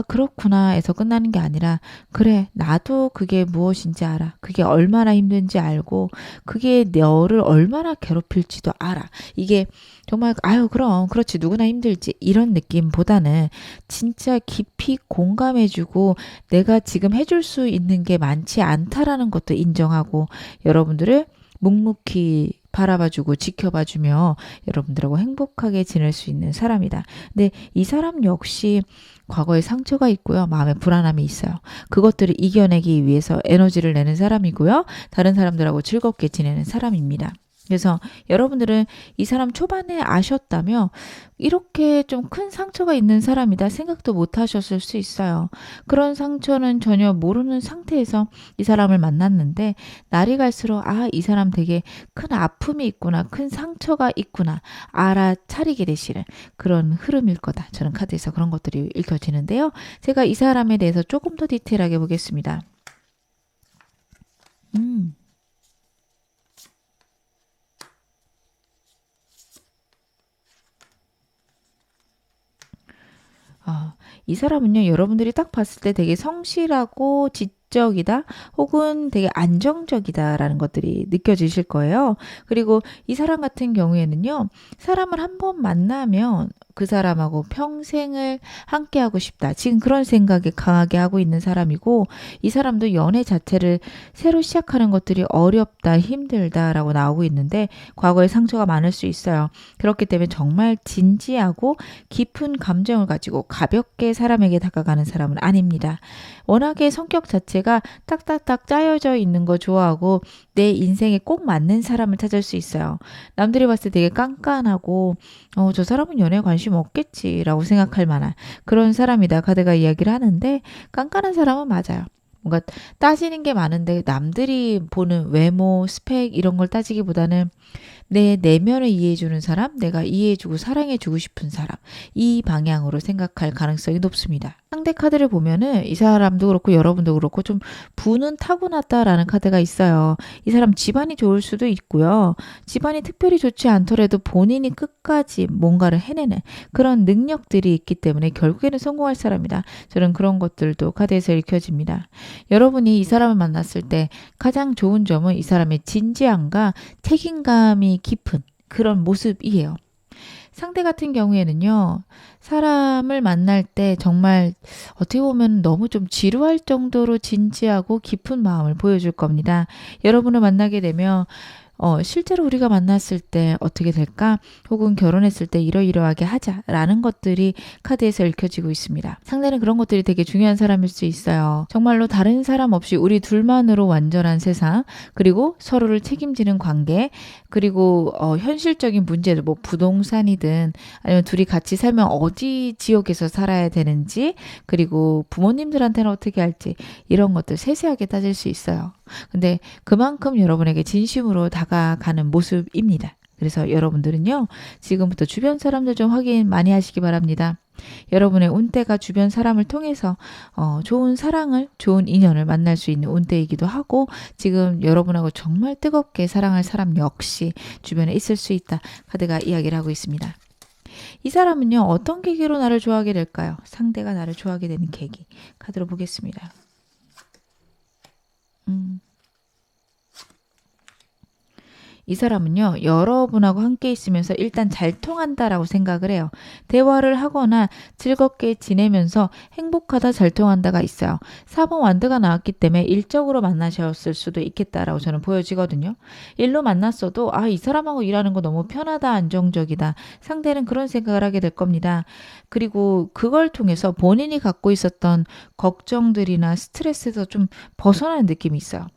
그렇구나 해서 끝나는 게 아니라 그래 나도 그게 무엇인지 알아. 그게 얼마나 힘든지 알고 그게 너를 얼마나 괴롭힐지도 알아. 이게 정말 그럼 그렇지 누구나 힘들지 이런 느낌보다는 진짜 깊이 공감해주고 내가 지금 해줄 수 있는 게 많지 않다라는 것도 인정하고 여러분들을 묵묵히 바라봐주고 지켜봐주며 여러분들하고 행복하게 지낼 수 있는 사람이다. 근데 이 사람 역시 과거에 상처가 있고요. 마음에 불안함이 있어요. 그것들을 이겨내기 위해서 에너지를 내는 사람이고요. 다른 사람들하고 즐겁게 지내는 사람입니다. 그래서 여러분들은 이 사람 초반에 아셨다면 이렇게 좀 큰 상처가 있는 사람이다 생각도 못 하셨을 수 있어요. 그런 상처는 전혀 모르는 상태에서 이 사람을 만났는데 날이 갈수록 이 사람 되게 큰 아픔이 있구나, 큰 상처가 있구나 알아차리게 되시는 그런 흐름일 거다. 저는 카드에서 그런 것들이 읽혀지는데요. 제가 이 사람에 대해서 조금 더 디테일하게 보겠습니다. 이 사람은요, 여러분들이 딱 봤을 때 되게 성실하고 지적이다, 혹은 되게 안정적이다라는 것들이 느껴지실 거예요. 그리고 이 사람 같은 경우에는요, 사람을 한 번 만나면 그 사람하고 평생을 함께하고 싶다. 지금 그런 생각이 강하게 하고 있는 사람이고 이 사람도 연애 자체를 새로 시작하는 것들이 어렵다, 힘들다라고 나오고 있는데 과거에 상처가 많을 수 있어요. 그렇기 때문에 정말 진지하고 깊은 감정을 가지고 가볍게 사람에게 다가가는 사람은 아닙니다. 워낙에 성격 자체가 딱딱딱 짜여져 있는 거 좋아하고 내 인생에 꼭 맞는 사람을 찾을 수 있어요. 남들이 봤을 때 되게 깐깐하고 저 사람은 연애에 관심 없겠지라고 생각할 만한 그런 사람이다. 카드가 이야기를 하는데 깐깐한 사람은 맞아요. 뭔가 따지는 게 많은데 남들이 보는 외모, 스펙 이런 걸 따지기보다는 내 내면을 이해해주는 사람, 내가 이해해주고 사랑해주고 싶은 사람, 이 방향으로 생각할 가능성이 높습니다. 상대 카드를 보면은 이 사람도 그렇고 여러분도 그렇고 좀 부는 타고났다라는 카드가 있어요. 이 사람 집안이 좋을 수도 있고요. 집안이 특별히 좋지 않더라도 본인이 끝까지 뭔가를 해내는 그런 능력들이 있기 때문에 결국에는 성공할 사람이다. 저는 그런 것들도 카드에서 읽혀집니다. 여러분이 이 사람을 만났을 때 가장 좋은 점은 이 사람의 진지함과 책임감이 깊은 그런 모습이에요. 상대 같은 경우에는요, 사람을 만날 때 정말 어떻게 보면 너무 좀 지루할 정도로 진지하고 깊은 마음을 보여줄 겁니다. 여러분을 만나게 되면 실제로 우리가 만났을 때 어떻게 될까? 혹은 결혼했을 때 이러이러하게 하자라는 것들이 카드에서 읽혀지고 있습니다. 상대는 그런 것들이 되게 중요한 사람일 수 있어요. 정말로 다른 사람 없이 우리 둘만으로 완전한 세상, 그리고 서로를 책임지는 관계, 그리고 현실적인 문제들, 뭐 부동산이든 아니면 둘이 같이 살면 어디 지역에서 살아야 되는지, 그리고 부모님들한테는 어떻게 할지 이런 것들 세세하게 따질 수 있어요. 근데 그만큼 여러분에게 진심으로 다가가는 모습입니다. 그래서 여러분들은요, 지금부터 주변 사람들 좀 확인 많이 하시기 바랍니다. 여러분의 운때가 주변 사람을 통해서 좋은 사랑을, 좋은 인연을 만날 수 있는 운때이기도 하고, 지금 여러분하고 정말 뜨겁게 사랑할 사람 역시 주변에 있을 수 있다. 카드가 이야기를 하고 있습니다. 이 사람은요, 어떤 계기로 나를 좋아하게 될까요? 상대가 나를 좋아하게 되는 계기. 카드로 보겠습니다. 이 사람은요, 여러분하고 함께 있으면서 일단 잘 통한다라고 생각을 해요. 대화를 하거나 즐겁게 지내면서 행복하다, 잘 통한다가 있어요. 4번 완드가 나왔기 때문에 일적으로 만나셨을 수도 있겠다라고 저는 보여지거든요. 일로 만났어도 이 사람하고 일하는 거 너무 편하다, 안정적이다. 상대는 그런 생각을 하게 될 겁니다. 그리고 그걸 통해서 본인이 갖고 있었던 걱정들이나 스트레스에서 좀 벗어나는 느낌이 있어요.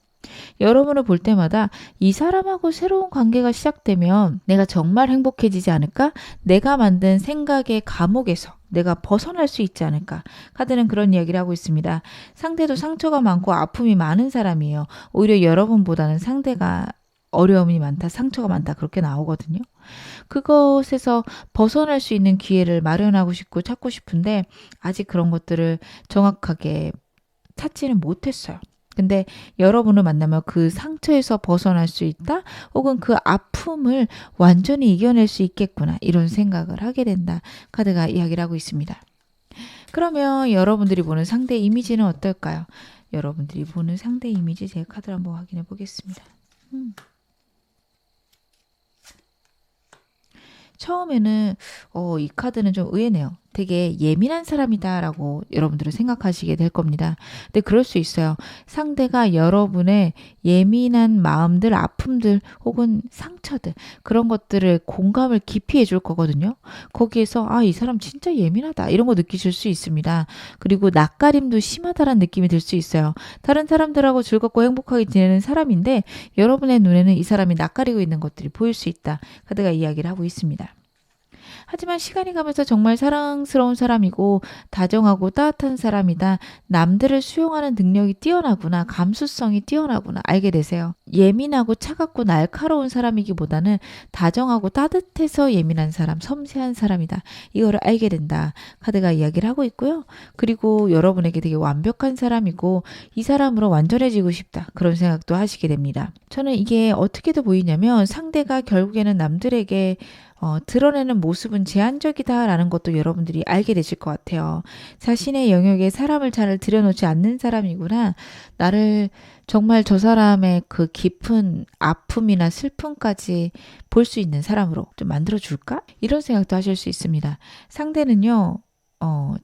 여러분을 볼 때마다 이 사람하고 새로운 관계가 시작되면 내가 정말 행복해지지 않을까? 내가 만든 생각의 감옥에서 내가 벗어날 수 있지 않을까? 카드는 그런 이야기를 하고 있습니다. 상대도 상처가 많고 아픔이 많은 사람이에요. 오히려 여러분보다는 상대가 어려움이 많다, 상처가 많다 그렇게 나오거든요. 그것에서 벗어날 수 있는 기회를 마련하고 싶고 찾고 싶은데 아직 그런 것들을 정확하게 찾지는 못했어요. 근데 여러분을 만나면 그 상처에서 벗어날 수 있다? 혹은 그 아픔을 완전히 이겨낼 수 있겠구나. 이런 생각을 하게 된다. 카드가 이야기를 하고 있습니다. 그러면 여러분들이 보는 상대 이미지는 어떨까요? 여러분들이 보는 상대 이미지 제 카드를 한번 확인해 보겠습니다. 처음에는 이 카드는 좀 의외네요. 되게 예민한 사람이다라고 여러분들은 생각하시게 될 겁니다. 근데 그럴 수 있어요. 상대가 여러분의 예민한 마음들, 아픔들 혹은 상처들 그런 것들을 공감을 깊이 해줄 거거든요. 거기에서 이 사람 진짜 예민하다 이런 거 느끼실 수 있습니다. 그리고 낯가림도 심하다라는 느낌이 들 수 있어요. 다른 사람들하고 즐겁고 행복하게 지내는 사람인데 여러분의 눈에는 이 사람이 낯가리고 있는 것들이 보일 수 있다. 카드가 이야기를 하고 있습니다. 하지만 시간이 가면서 정말 사랑스러운 사람이고 다정하고 따뜻한 사람이다. 남들을 수용하는 능력이 뛰어나구나. 감수성이 뛰어나구나. 알게 되세요. 예민하고 차갑고 날카로운 사람이기보다는 다정하고 따뜻해서 예민한 사람, 섬세한 사람이다. 이거를 알게 된다. 카드가 이야기를 하고 있고요. 그리고 여러분에게 되게 완벽한 사람이고 이 사람으로 완전해지고 싶다. 그런 생각도 하시게 됩니다. 저는 이게 어떻게도 보이냐면 상대가 결국에는 남들에게 드러내는 모습은 제한적이다라는 것도 여러분들이 알게 되실 것 같아요. 자신의 영역에 사람을 잘 들여놓지 않는 사람이구나. 나를 정말 저 사람의 그 깊은 아픔이나 슬픔까지 볼 수 있는 사람으로 좀 만들어줄까? 이런 생각도 하실 수 있습니다. 상대는요.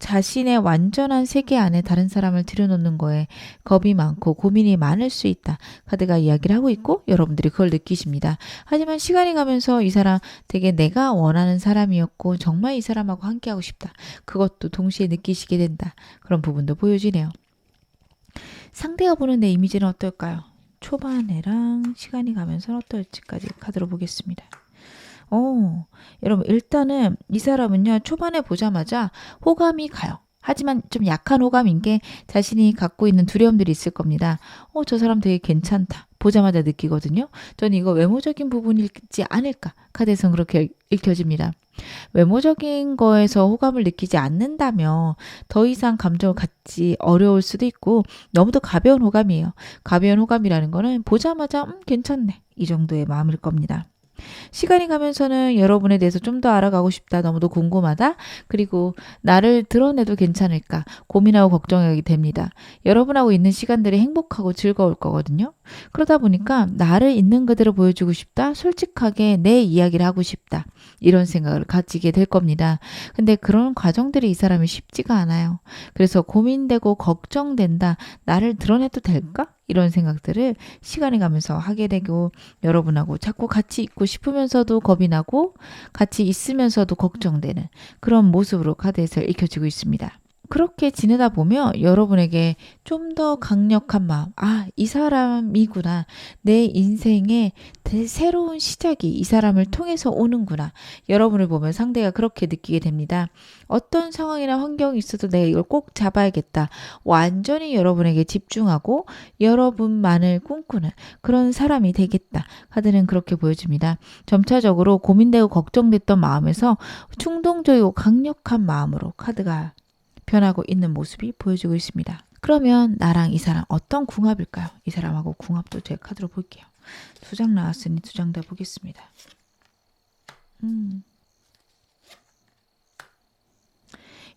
자신의 완전한 세계 안에 다른 사람을 들여놓는 거에 겁이 많고 고민이 많을 수 있다. 카드가 이야기를 하고 있고 여러분들이 그걸 느끼십니다. 하지만 시간이 가면서 이 사람 되게 내가 원하는 사람이었고 정말 이 사람하고 함께하고 싶다. 그것도 동시에 느끼시게 된다. 그런 부분도 보여지네요. 상대가 보는 내 이미지는 어떨까요? 초반에랑 시간이 가면서 어떨지까지 카드로 보겠습니다. 여러분 일단은 이 사람은요 초반에 보자마자 호감이 가요. 하지만 좀 약한 호감인 게 자신이 갖고 있는 두려움들이 있을 겁니다. 저 사람 되게 괜찮다. 보자마자 느끼거든요. 저는 이거 외모적인 부분이지 않을까. 카드에서는 그렇게 읽혀집니다. 외모적인 거에서 호감을 느끼지 않는다면 더 이상 감정을 갖지 어려울 수도 있고 너무도 가벼운 호감이에요. 가벼운 호감이라는 거는 보자마자 괜찮네. 이 정도의 마음일 겁니다. 시간이 가면서는 여러분에 대해서 좀 더 알아가고 싶다. 너무도 궁금하다. 그리고 나를 드러내도 괜찮을까 고민하고 걱정하게 됩니다. 여러분하고 있는 시간들이 행복하고 즐거울 거거든요. 그러다 보니까 나를 있는 그대로 보여주고 싶다. 솔직하게 내 이야기를 하고 싶다. 이런 생각을 가지게 될 겁니다. 근데 그런 과정들이 이 사람이 쉽지가 않아요. 그래서 고민되고 걱정된다. 나를 드러내도 될까? 이런 생각들을 시간이 가면서 하게 되고 여러분하고 자꾸 같이 있고 싶으면서도 겁이 나고 같이 있으면서도 걱정되는 그런 모습으로 카드에서 읽혀지고 있습니다. 그렇게 지내다 보면 여러분에게 좀 더 강력한 마음, 아, 이 사람이구나. 내 인생의 새로운 시작이 이 사람을 통해서 오는구나. 여러분을 보면 상대가 그렇게 느끼게 됩니다. 어떤 상황이나 환경이 있어도 내가 이걸 꼭 잡아야겠다. 완전히 여러분에게 집중하고 여러분만을 꿈꾸는 그런 사람이 되겠다. 카드는 그렇게 보여줍니다. 점차적으로 고민되고 걱정됐던 마음에서 충동적이고 강력한 마음으로 카드가 변하고 있는 모습이 보여지고 있습니다. 그러면 나랑 이 사람 어떤 궁합일까요? 이 사람하고 궁합도 제 카드로 볼게요. 2장 나왔으니 2장 다 보겠습니다.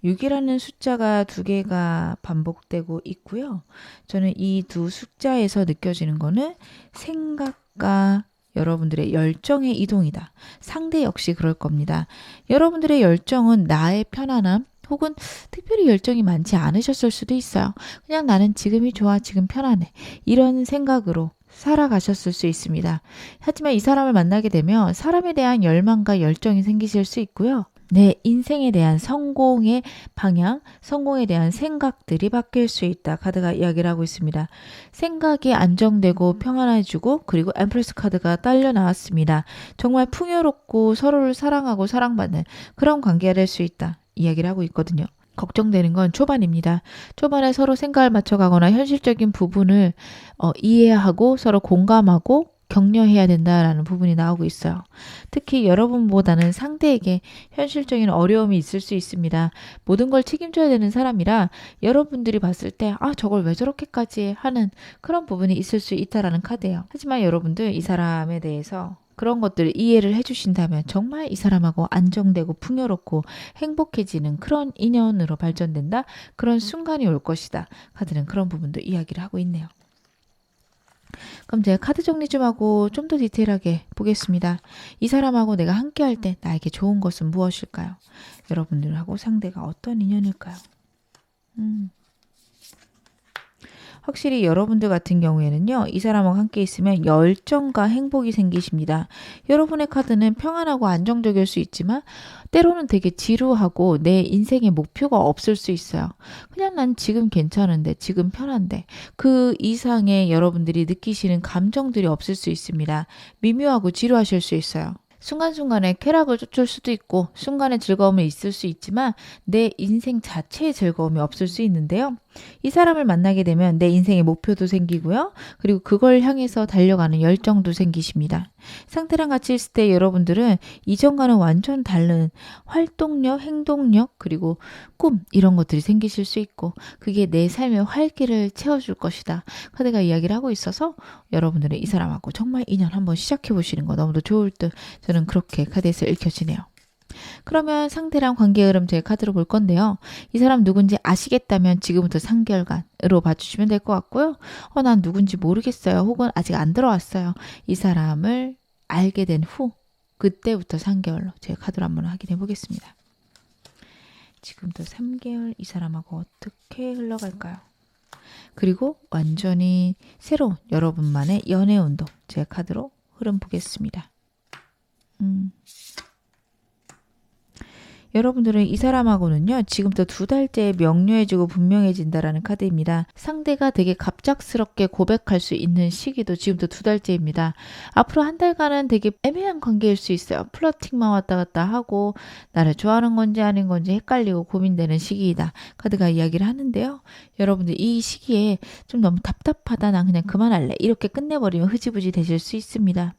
6이라는 숫자가 2개가 반복되고 있고요. 저는 이 두 숫자에서 느껴지는 거는 생각과 여러분들의 열정의 이동이다. 상대 역시 그럴 겁니다. 여러분들의 열정은 나의 편안함, 혹은 특별히 열정이 많지 않으셨을 수도 있어요. 그냥 나는 지금이 좋아, 지금 편안해. 이런 생각으로 살아가셨을 수 있습니다. 하지만 이 사람을 만나게 되면 사람에 대한 열망과 열정이 생기실 수 있고요. 내 인생에 대한 성공의 방향, 성공에 대한 생각들이 바뀔 수 있다. 카드가 이야기를 하고 있습니다. 생각이 안정되고 평안해지고 그리고 엠프레스 카드가 딸려 나왔습니다. 정말 풍요롭고 서로를 사랑하고 사랑받는 그런 관계가 될 수 있다. 이야기를 하고 있거든요. 걱정되는 건 초반입니다. 초반에 서로 생각을 맞춰가거나 현실적인 부분을 이해하고 서로 공감하고 격려해야 된다라는 부분이 나오고 있어요. 특히 여러분보다는 상대에게 현실적인 어려움이 있을 수 있습니다. 모든 걸 책임져야 되는 사람이라 여러분들이 봤을 때 저걸 왜 저렇게까지 하는 그런 부분이 있을 수 있다라는 카드예요. 하지만 여러분들 이 사람에 대해서 그런 것들을 이해를 해주신다면 정말 이 사람하고 안정되고 풍요롭고 행복해지는 그런 인연으로 발전된다. 그런 순간이 올 것이다. 카드는 그런 부분도 이야기를 하고 있네요. 그럼 제가 카드 정리 좀 하고 좀 더 디테일하게 보겠습니다. 이 사람하고 내가 함께 할 때 나에게 좋은 것은 무엇일까요? 여러분들하고 상대가 어떤 인연일까요? 확실히 여러분들 같은 경우에는요. 이 사람하고 함께 있으면 열정과 행복이 생기십니다. 여러분의 카드는 평안하고 안정적일 수 있지만 때로는 되게 지루하고 내 인생의 목표가 없을 수 있어요. 그냥 난 지금 괜찮은데 지금 편한데 그 이상의 여러분들이 느끼시는 감정들이 없을 수 있습니다. 미묘하고 지루하실 수 있어요. 순간순간에 쾌락을 쫓을 수도 있고 순간의 즐거움이 있을 수 있지만 내 인생 자체의 즐거움이 없을 수 있는데요. 이 사람을 만나게 되면 내 인생의 목표도 생기고요. 그리고 그걸 향해서 달려가는 열정도 생기십니다. 상태랑 같이 있을 때 여러분들은 이전과는 완전 다른 활동력, 행동력, 그리고 꿈 이런 것들이 생기실 수 있고 그게 내 삶의 활기를 채워줄 것이다. 카드가 이야기를 하고 있어서 여러분들은 이 사람하고 정말 인연 한번 시작해 보시는 거 너무도 좋을 듯 저는 그렇게 카드에서 읽혀지네요. 그러면 상대랑 관계 흐름 제 카드로 볼 건데요. 이 사람 누군지 아시겠다면 지금부터 3개월간으로 봐주시면 될 것 같고요. 난 누군지 모르겠어요. 혹은 아직 안 들어왔어요. 이 사람을 알게 된 후 그때부터 3개월로 제 카드로 한번 확인해 보겠습니다. 지금부터 3개월 이 사람하고 어떻게 흘러갈까요? 그리고 완전히 새로운 여러분만의 연애 운동 제 카드로 흐름 보겠습니다. 여러분들은 이 사람하고는요. 지금부터 2달째 명료해지고 분명해진다라는 카드입니다. 상대가 되게 갑작스럽게 고백할 수 있는 시기도 지금부터 2달째입니다. 앞으로 1달간은 되게 애매한 관계일 수 있어요. 플러팅만 왔다 갔다 하고 나를 좋아하는 건지 아닌 건지 헷갈리고 고민되는 시기이다. 카드가 이야기를 하는데요. 여러분들 이 시기에 좀 너무 답답하다. 난 그냥 그만할래. 이렇게 끝내버리면 흐지부지 되실 수 있습니다.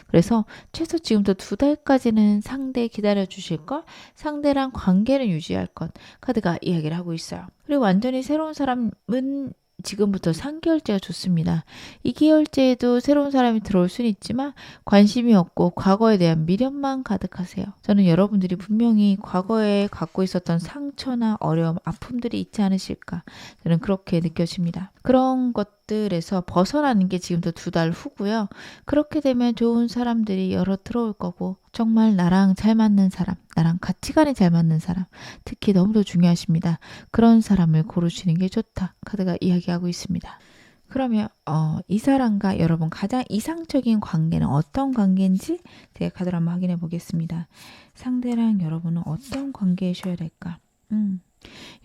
그래서 최소 지금부터 2달까지는 상대 기다려 주실 것, 상대랑 관계를 유지할 것 카드가 이야기를 하고 있어요. 그리고 완전히 새로운 사람은 지금부터 3개월째가 좋습니다. 2개월째에도 새로운 사람이 들어올 수는 있지만 관심이 없고 과거에 대한 미련만 가득하세요. 저는 여러분들이 분명히 과거에 갖고 있었던 상처나 어려움, 아픔들이 있지 않으실까 저는 그렇게 느껴집니다. 그런 것들에서 벗어나는 게 지금부터 2달 후고요. 그렇게 되면 좋은 사람들이 여러 들어올 거고 정말 나랑 잘 맞는 사람, 나랑 가치관이 잘 맞는 사람 특히 너무도 중요하십니다. 그런 사람을 고르시는 게 좋다. 카드가 이야기하고 있습니다. 그러면 이 사람과 여러분 가장 이상적인 관계는 어떤 관계인지 제가 카드를 한번 확인해 보겠습니다. 상대랑 여러분은 어떤 관계이셔야 될까?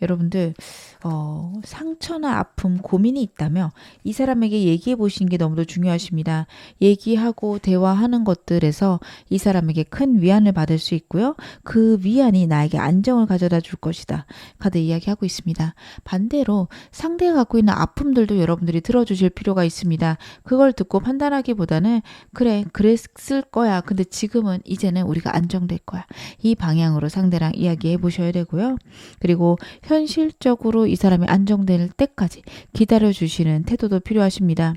여러분들 상처나 아픔, 고민이 있다면 이 사람에게 얘기해 보시는 게 너무도 중요하십니다. 얘기하고 대화하는 것들에서 이 사람에게 큰 위안을 받을 수 있고요. 그 위안이 나에게 안정을 가져다 줄 것이다. 카드 이야기하고 있습니다. 반대로 상대가 갖고 있는 아픔들도 여러분들이 들어주실 필요가 있습니다. 그걸 듣고 판단하기보다는 그래, 그랬을 거야. 근데 지금은 이제는 우리가 안정될 거야. 이 방향으로 상대랑 이야기해 보셔야 되고요. 그리고 현실적으로 이 사람이 안정될 때까지 기다려주시는 태도도 필요하십니다.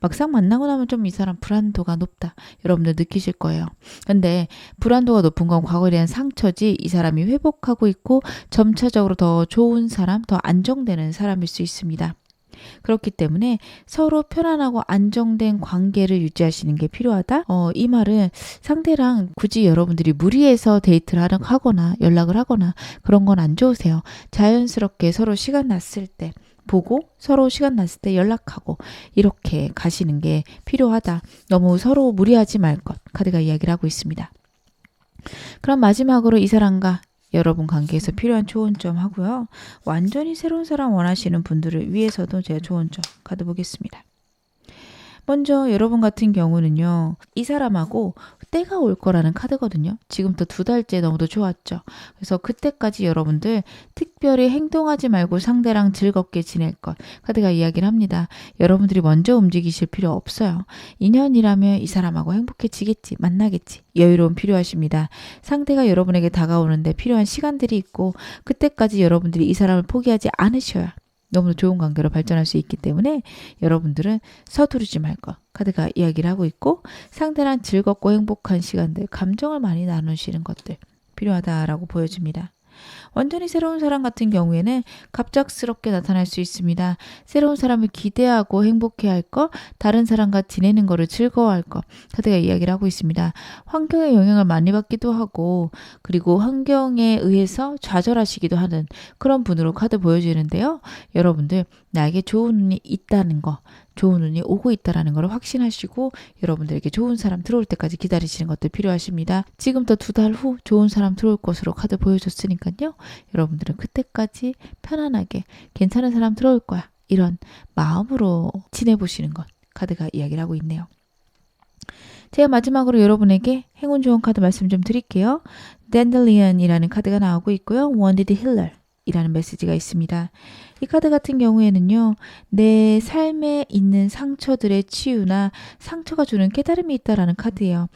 막상 만나고 나면 좀 이 사람 불안도가 높다. 여러분들 느끼실 거예요. 근데 불안도가 높은 건 과거에 대한 상처지 이 사람이 회복하고 있고 점차적으로 더 좋은 사람, 더 안정되는 사람일 수 있습니다. 그렇기 때문에 서로 편안하고 안정된 관계를 유지하시는 게 필요하다. 이 말은 상대랑 굳이 여러분들이 무리해서 데이트를 하거나 연락을 하거나 그런 건 안 좋으세요. 자연스럽게 서로 시간 났을 때 보고 서로 시간 났을 때 연락하고 이렇게 가시는 게 필요하다. 너무 서로 무리하지 말 것. 카드가 이야기를 하고 있습니다. 그럼 마지막으로 이 사람과 여러분 관계에서 필요한 조언 좀 하고요. 완전히 새로운 사람 원하시는 분들을 위해서도 제가 조언 좀 카드 보겠습니다. 먼저 여러분 같은 경우는요. 이 사람하고 때가 올 거라는 카드거든요. 지금부터 2달째 너무도 좋았죠. 그래서 그때까지 여러분들 특별히 행동하지 말고 상대랑 즐겁게 지낼 것. 카드가 이야기를 합니다. 여러분들이 먼저 움직이실 필요 없어요. 인연이라면 이 사람하고 행복해지겠지. 만나겠지. 여유로움 필요하십니다. 상대가 여러분에게 다가오는데 필요한 시간들이 있고 그때까지 여러분들이 이 사람을 포기하지 않으셔야 너무 좋은 관계로 발전할 수 있기 때문에 여러분들은 서두르지 말 것. 카드가 이야기를 하고 있고 상대랑 즐겁고 행복한 시간들, 감정을 많이 나누시는 것들 필요하다라고 보여집니다. 완전히 새로운 사람 같은 경우에는 갑작스럽게 나타날 수 있습니다. 새로운 사람을 기대하고 행복해할 것, 다른 사람과 지내는 거를 즐거워할 것. 카드가 이야기를 하고 있습니다. 환경의 영향을 많이 받기도 하고 그리고 환경에 의해서 좌절하시기도 하는 그런 분으로 카드 보여지는데요. 여러분들 나에게 좋은 운이 있다는 거, 좋은 운이 오고 있다는 걸 확신하시고 여러분들에게 좋은 사람 들어올 때까지 기다리시는 것도 필요하십니다. 지금부터 2달 후 좋은 사람 들어올 것으로 카드 보여줬으니까요. 여러분들은 그때까지 편안하게 괜찮은 사람 들어올 거야. 이런 마음으로 지내보시는 것. 카드가 이야기를 하고 있네요. 제가 마지막으로 여러분에게 행운 좋은 카드 말씀 좀 드릴게요. 댄들리언이라는 카드가 나오고 있고요. Wounded Healer 이라는 메시지가 있습니다. 이 카드 같은 경우에는요. 내 삶에 있는 상처들의 치유나 상처가 주는 깨달음이 있다라는 카드예요.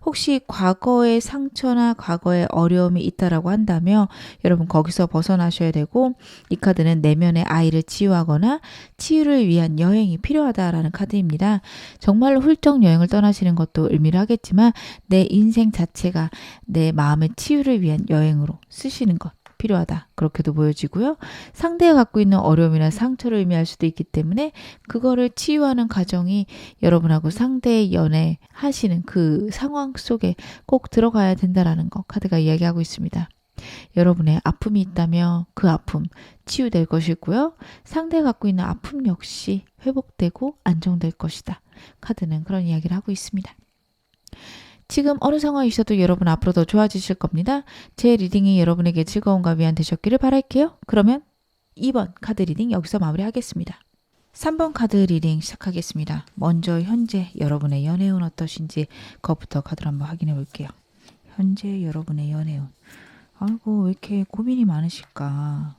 혹시 과거의 상처나 과거의 어려움이 있다라고 한다면 여러분 거기서 벗어나셔야 되고 이 카드는 내면의 아이를 치유하거나 치유를 위한 여행이 필요하다라는 카드입니다. 정말로 훌쩍 여행을 떠나시는 것도 의미를 하겠지만 내 인생 자체가 내 마음의 치유를 위한 여행으로 쓰시는 것. 필요하다. 그렇게도 보여지고요. 상대가 갖고 있는 어려움이나 상처를 의미할 수도 있기 때문에 그거를 치유하는 과정이 여러분하고 상대의 연애하시는 그 상황 속에 꼭 들어가야 된다라는 거 카드가 이야기하고 있습니다. 여러분의 아픔이 있다면 그 아픔 치유될 것이고요. 상대가 갖고 있는 아픔 역시 회복되고 안정될 것이다. 카드는 그런 이야기를 하고 있습니다. 지금 어느 상황이셔도 여러분 앞으로 더 좋아지실 겁니다. 제 리딩이 여러분에게 즐거움과 위안 되셨기를 바랄게요. 그러면 2번 카드 리딩 여기서 마무리하겠습니다. 3번 카드 리딩 시작하겠습니다. 먼저 현재 여러분의 연애운 어떠신지 그것부터 카드를 한번 확인해 볼게요. 현재 여러분의 연애운. 아이고 왜 이렇게 고민이 많으실까.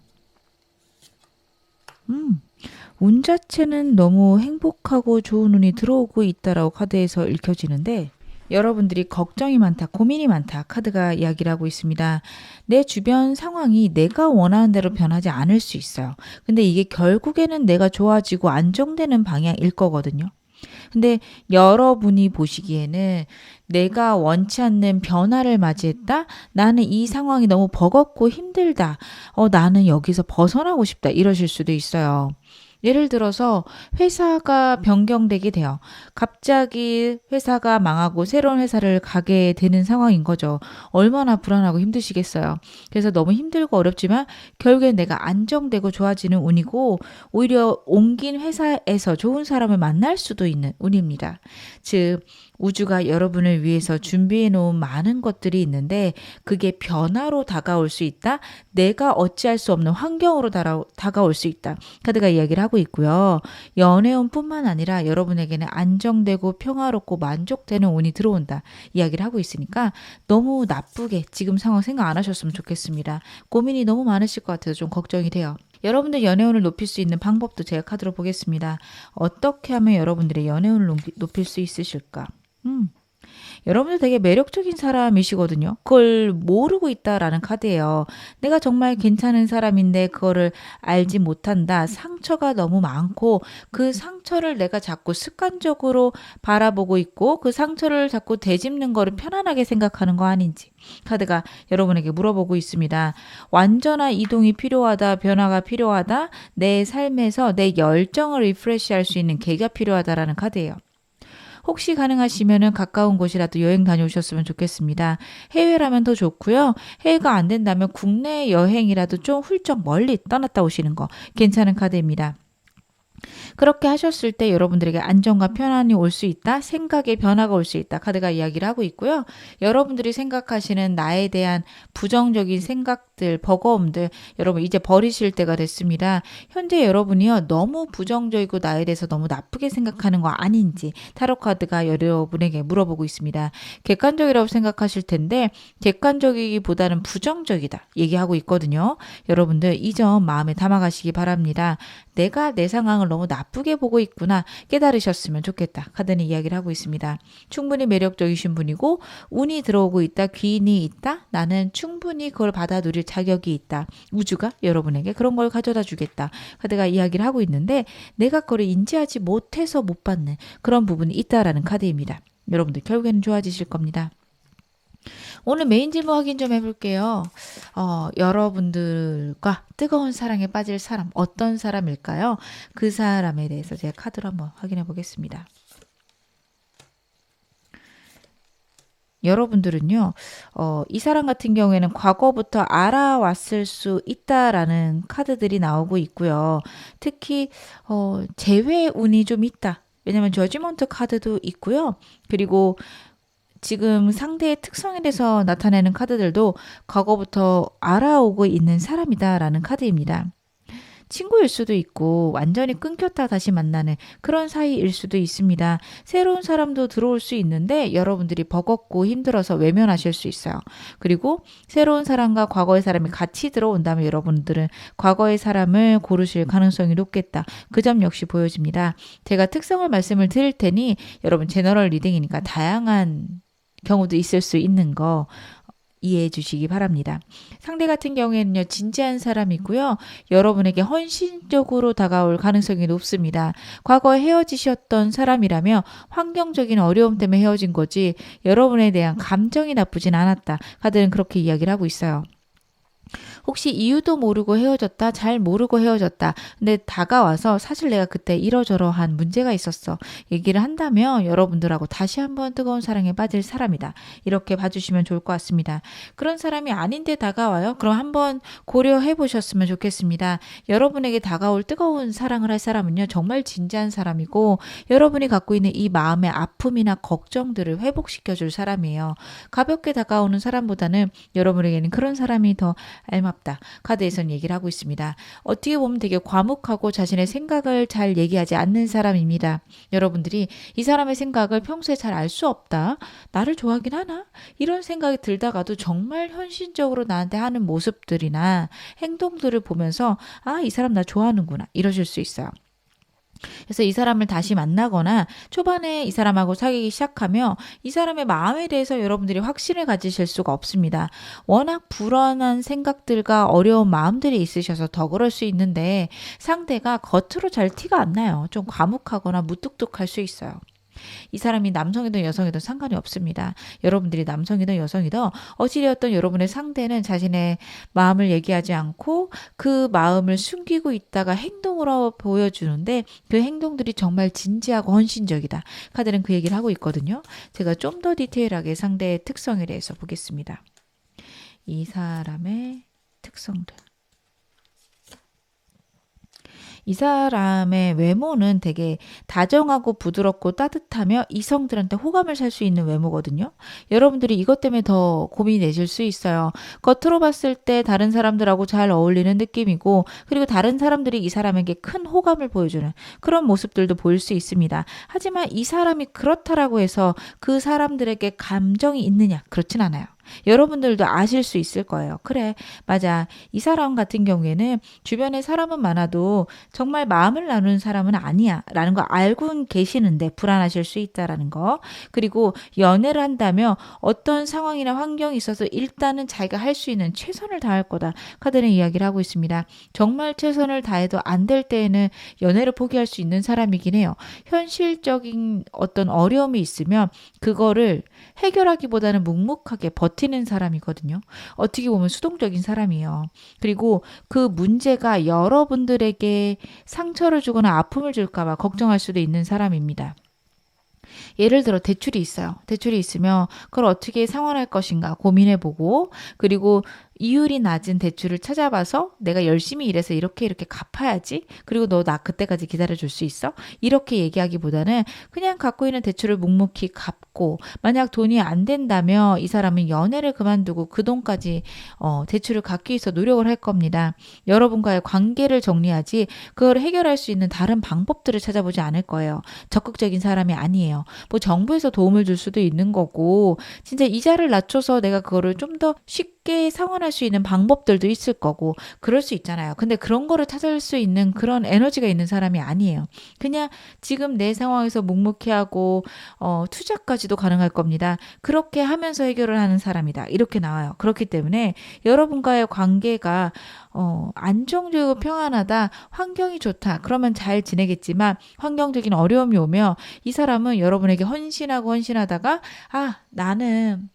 운 자체는 너무 행복하고 좋은 운이 들어오고 있다라고 카드에서 읽혀지는데 여러분들이 걱정이 많다, 고민이 많다 카드가 이야기를 하고 있습니다. 내 주변 상황이 내가 원하는 대로 변하지 않을 수 있어요. 근데 이게 결국에는 내가 좋아지고 안정되는 방향일 거거든요. 근데 여러분이 보시기에는 내가 원치 않는 변화를 맞이했다? 나는 이 상황이 너무 버겁고 힘들다. 나는 여기서 벗어나고 싶다. 이러실 수도 있어요. 예를 들어서 회사가 변경되게 돼요. 갑자기 회사가 망하고 새로운 회사를 가게 되는 상황인 거죠. 얼마나 불안하고 힘드시겠어요. 그래서 너무 힘들고 어렵지만 결국엔 내가 안정되고 좋아지는 운이고 오히려 옮긴 회사에서 좋은 사람을 만날 수도 있는 운입니다. 즉 우주가 여러분을 위해서 준비해 놓은 많은 것들이 있는데 그게 변화로 다가올 수 있다. 내가 어찌할 수 없는 환경으로 다가올 수 있다. 카드가 이야기를 하고 있고요. 연애운뿐만 아니라 여러분에게는 안정되고 평화롭고 만족되는 운이 들어온다. 이야기를 하고 있으니까 너무 나쁘게 지금 상황 생각 안 하셨으면 좋겠습니다. 고민이 너무 많으실 것 같아서 좀 걱정이 돼요. 여러분들 연애운을 높일 수 있는 방법도 제가 카드로 보겠습니다. 어떻게 하면 여러분들의 연애운을 높일 수 있으실까? 여러분들 되게 매력적인 사람이시거든요. 그걸 모르고 있다라는 카드예요. 내가 정말 괜찮은 사람인데 그거를 알지 못한다. 상처가 너무 많고 그 상처를 내가 자꾸 습관적으로 바라보고 있고 그 상처를 자꾸 되짚는 거를 편안하게 생각하는 거 아닌지 카드가 여러분에게 물어보고 있습니다. 완전한 이동이 필요하다. 변화가 필요하다. 내 삶에서 내 열정을 리프레시할 수 있는 계기가 필요하다라는 카드예요. 혹시 가능하시면 가까운 곳이라도 여행 다녀오셨으면 좋겠습니다. 해외라면 더 좋고요. 해외가 안 된다면 국내 여행이라도 좀 훌쩍 멀리 떠났다 오시는 거 괜찮은 카드입니다. 그렇게 하셨을 때 여러분들에게 안정과 편안이 올 수 있다. 생각의 변화가 올 수 있다. 카드가 이야기를 하고 있고요. 여러분들이 생각하시는 나에 대한 부정적인 생각들, 버거움들 여러분 이제 버리실 때가 됐습니다. 현재 여러분이요. 너무 부정적이고 나에 대해서 너무 나쁘게 생각하는 거 아닌지 타로 카드가 여러분에게 물어보고 있습니다. 객관적이라고 생각하실 텐데 객관적이기보다는 부정적이다. 얘기하고 있거든요. 여러분들 이 점 마음에 담아가시기 바랍니다. 내가 내 상황을 너무 나쁘게 보고 있구나 깨달으셨으면 좋겠다. 카드는 이야기를 하고 있습니다. 충분히 매력적이신 분이고 운이 들어오고 있다. 귀인이 있다. 나는 충분히 그걸 받아 누릴 자격이 있다. 우주가 여러분에게 그런 걸 가져다 주겠다. 카드가 이야기를 하고 있는데 내가 그걸 인지하지 못해서 못 받는 그런 부분이 있다라는 카드입니다. 여러분들 결국에는 좋아지실 겁니다. 오늘 메인 질문 확인 좀 해볼게요. 여러분들과 뜨거운 사랑에 빠질 사람 어떤 사람일까요? 그 사람에 대해서 제가 카드로 한번 확인해 보겠습니다. 여러분들은요, 이 사람 같은 경우에는 과거부터 알아왔을 수 있다라는 카드들이 나오고 있고요. 특히 재회 운이 좀 있다. 왜냐면 저지먼트 카드도 있고요. 그리고 지금 상대의 특성에 대해서 나타내는 카드들도 과거부터 알아오고 있는 사람이다라는 카드입니다. 친구일 수도 있고 완전히 끊겼다 다시 만나는 그런 사이일 수도 있습니다. 새로운 사람도 들어올 수 있는데 여러분들이 버겁고 힘들어서 외면하실 수 있어요. 그리고 새로운 사람과 과거의 사람이 같이 들어온다면 여러분들은 과거의 사람을 고르실 가능성이 높겠다. 그 점 역시 보여집니다. 제가 특성을 말씀을 드릴 테니 여러분 제너럴 리딩이니까 다양한 경우도 있을 수 있는 거 이해해 주시기 바랍니다. 상대 같은 경우에는요. 진지한 사람이고요. 여러분에게 헌신적으로 다가올 가능성이 높습니다. 과거에 헤어지셨던 사람이라면 환경적인 어려움 때문에 헤어진 거지 여러분에 대한 감정이 나쁘진 않았다. 카드는 그렇게 이야기를 하고 있어요. 혹시 이유도 모르고 헤어졌다, 잘 모르고 헤어졌다. 근데 다가와서 사실 내가 그때 이러저러한 문제가 있었어. 얘기를 한다면 여러분들하고 다시 한번 뜨거운 사랑에 빠질 사람이다. 이렇게 봐주시면 좋을 것 같습니다. 그런 사람이 아닌데 다가와요? 그럼 한번 고려해 보셨으면 좋겠습니다. 여러분에게 다가올 뜨거운 사랑을 할 사람은요. 정말 진지한 사람이고 여러분이 갖고 있는 이 마음의 아픔이나 걱정들을 회복시켜 줄 사람이에요. 가볍게 다가오는 사람보다는 여러분에게는 그런 사람이 더 알맞다. 카드에선 얘기를 하고 있습니다. 어떻게 보면 되게 과묵하고 자신의 생각을 잘 얘기하지 않는 사람입니다. 여러분들이 이 사람의 생각을 평소에 잘 알 수 없다. 나를 좋아하긴 하나? 이런 생각이 들다가도 정말 현실적으로 나한테 하는 모습들이나 행동들을 보면서 아, 이 사람 나 좋아하는구나. 이러실 수 있어요. 그래서 이 사람을 다시 만나거나 초반에 이 사람하고 사귀기 시작하며 이 사람의 마음에 대해서 여러분들이 확신을 가지실 수가 없습니다. 워낙 불안한 생각들과 어려운 마음들이 있으셔서 더 그럴 수 있는데 상대가 겉으로 잘 티가 안 나요. 좀 과묵하거나 무뚝뚝할 수 있어요. 이 사람이 남성이든 여성이든 상관이 없습니다. 여러분들이 남성이든 여성이든 어찌되었든 여러분의 상대는 자신의 마음을 얘기하지 않고 그 마음을 숨기고 있다가 행동으로 보여주는데 그 행동들이 정말 진지하고 헌신적이다. 카드는 그 얘기를 하고 있거든요. 제가 좀 더 디테일하게 상대의 특성에 대해서 보겠습니다. 이 사람의 특성들. 이 사람의 외모는 되게 다정하고 부드럽고 따뜻하며 이성들한테 호감을 살 수 있는 외모거든요. 여러분들이 이것 때문에 더 고민이 되실 수 있어요. 겉으로 봤을 때 다른 사람들하고 잘 어울리는 느낌이고, 그리고 다른 사람들이 이 사람에게 큰 호감을 보여주는 그런 모습들도 보일 수 있습니다. 하지만 이 사람이 그렇다라고 해서 그 사람들에게 감정이 있느냐? 그렇진 않아요. 여러분들도 아실 수 있을 거예요. 그래, 맞아. 이 사람 같은 경우에는 주변에 사람은 많아도 정말 마음을 나누는 사람은 아니야 라는 거 알고 계시는데 불안하실 수 있다라는 거. 그리고 연애를 한다며 어떤 상황이나 환경이 있어서 일단은 자기가 할 수 있는 최선을 다할 거다. 카드는 이야기를 하고 있습니다. 정말 최선을 다해도 안 될 때에는 연애를 포기할 수 있는 사람이긴 해요. 현실적인 어떤 어려움이 있으면 그거를 해결하기보다는 묵묵하게 버티는 사람이거든요. 어떻게 보면 수동적인 사람이에요. 그리고 그 문제가 여러분들에게 상처를 주거나 아픔을 줄까 봐 걱정할 수도 있는 사람입니다. 예를 들어 대출이 있어요. 대출이 있으면 그걸 어떻게 상환할 것인가 고민해보고, 그리고 이율이 낮은 대출을 찾아봐서 내가 열심히 일해서 이렇게 갚아야지. 그리고 너 나 그때까지 기다려줄 수 있어? 이렇게 얘기하기보다는 그냥 갖고 있는 대출을 묵묵히 갚고, 만약 돈이 안 된다면 이 사람은 연애를 그만두고 그 돈까지 대출을 갚기 위해서 노력을 할 겁니다. 여러분과의 관계를 정리하지 그걸 해결할 수 있는 다른 방법들을 찾아보지 않을 거예요. 적극적인 사람이 아니에요. 뭐 정부에서 도움을 줄 수도 있는 거고, 진짜 이자를 낮춰서 내가 그거를 좀 더 쉽게 상환할 수 있는 방법들도 있을 거고, 그럴 수 있잖아요. 근데 그런 거를 찾을 수 있는 그런 에너지가 있는 사람이 아니에요. 그냥 지금 내 상황에서 묵묵히 하고 투자까지도 가능할 겁니다. 그렇게 하면서 해결을 하는 사람이다. 이렇게 나와요. 그렇기 때문에 여러분과의 관계가 안정적이고 평안하다, 환경이 좋다, 그러면 잘 지내겠지만 환경적인 어려움이 오면 이 사람은 여러분에게 헌신하다가 나는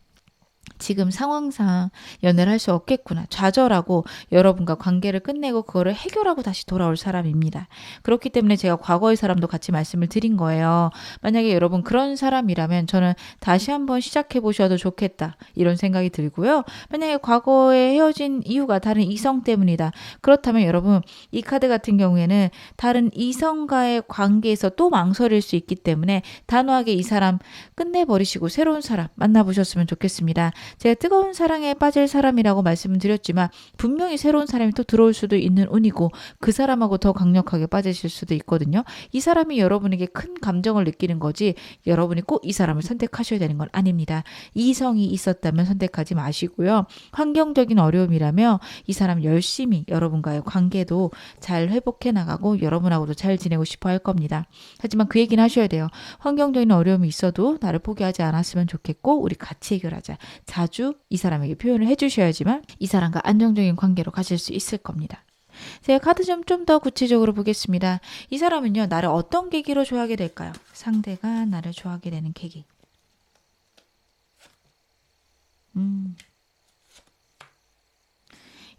지금 상황상 연애를 할 수 없겠구나 좌절하고 여러분과 관계를 끝내고 그거를 해결하고 다시 돌아올 사람입니다. 그렇기 때문에 제가 과거의 사람도 같이 말씀을 드린 거예요. 만약에 여러분 그런 사람이라면 저는 다시 한번 시작해 보셔도 좋겠다, 이런 생각이 들고요. 만약에 과거에 헤어진 이유가 다른 이성 때문이다, 그렇다면 여러분 이 카드 같은 경우에는 다른 이성과의 관계에서 또 망설일 수 있기 때문에 단호하게 이 사람 끝내버리시고 새로운 사람 만나보셨으면 좋겠습니다. 제가 뜨거운 사랑에 빠질 사람이라고 말씀을 드렸지만 분명히 새로운 사람이 또 들어올 수도 있는 운이고, 그 사람하고 더 강력하게 빠지실 수도 있거든요. 이 사람이 여러분에게 큰 감정을 느끼는 거지 여러분이 꼭 이 사람을 선택하셔야 되는 건 아닙니다. 이성이 있었다면 선택하지 마시고요. 환경적인 어려움이라면 이 사람 열심히 여러분과의 관계도 잘 회복해 나가고 여러분하고도 잘 지내고 싶어 할 겁니다. 하지만 그 얘기는 하셔야 돼요. 환경적인 어려움이 있어도 나를 포기하지 않았으면 좋겠고 우리 같이 해결하자. 자주 이 사람에게 표현을 해주셔야지만 이 사람과 안정적인 관계로 가실 수 있을 겁니다. 제가 카드 좀 더 구체적으로 보겠습니다. 이 사람은요, 나를 어떤 계기로 좋아하게 될까요? 상대가 나를 좋아하게 되는 계기.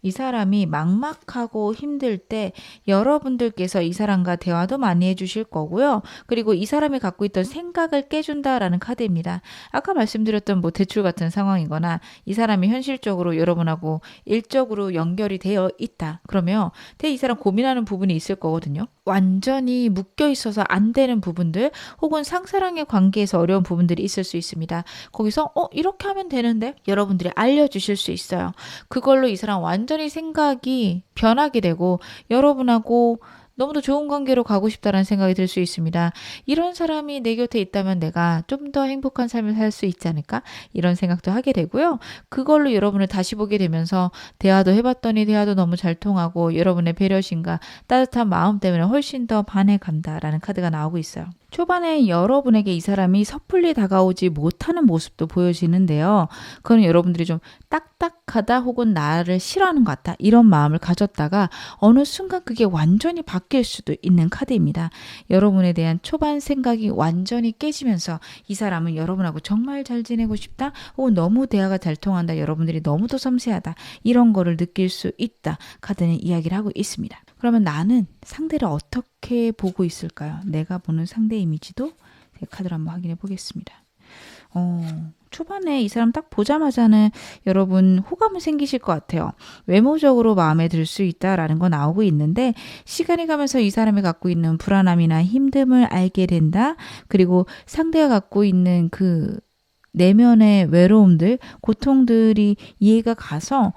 이 사람이 막막하고 힘들 때 여러분들께서 이 사람과 대화도 많이 해주실 거고요. 그리고 이 사람이 갖고 있던 생각을 깨준다라는 카드입니다. 아까 말씀드렸던 뭐 대출 같은 상황이거나 이 사람이 현실적으로 여러분하고 일적으로 연결이 되어 있다. 그러면 되게 이 사람 고민하는 부분이 있을 거거든요. 완전히 묶여 있어서 안 되는 부분들, 혹은 상사랑의 관계에서 어려운 부분들이 있을 수 있습니다. 거기서 이렇게 하면 되는데 여러분들이 알려주실 수 있어요. 그걸로 이 사람 완전히 생각이 변하게 되고 여러분하고 너무도 좋은 관계로 가고 싶다는 생각이 들 수 있습니다. 이런 사람이 내 곁에 있다면 내가 좀 더 행복한 삶을 살 수 있지 않을까? 이런 생각도 하게 되고요. 그걸로 여러분을 다시 보게 되면서 대화도 해봤더니 대화도 너무 잘 통하고 여러분의 배려심과 따뜻한 마음 때문에 훨씬 더 반해간다라는 카드가 나오고 있어요. 초반에 여러분에게 이 사람이 섣불리 다가오지 못하는 모습도 보여지는데요. 그건 여러분들이 좀 딱딱하다 혹은 나를 싫어하는 것 같다 이런 마음을 가졌다가 어느 순간 그게 완전히 바뀔 수도 있는 카드입니다. 여러분에 대한 초반 생각이 완전히 깨지면서 이 사람은 여러분하고 정말 잘 지내고 싶다 혹은 너무 대화가 잘 통한다, 여러분들이 너무도 섬세하다, 이런 거를 느낄 수 있다 카드는 이야기를 하고 있습니다. 그러면 나는 상대를 어떻게 보고 있을까요? 내가 보는 상대 이미지도 제 카드로 한번 확인해 보겠습니다. 초반에 이 사람 딱 보자마자는 여러분 호감은 생기실 것 같아요. 외모적으로 마음에 들 수 있다라는 거 나오고 있는데 시간이 가면서 이 사람이 갖고 있는 불안함이나 힘듦을 알게 된다. 그리고 상대가 갖고 있는 그 내면의 외로움들, 고통들이 이해가 가서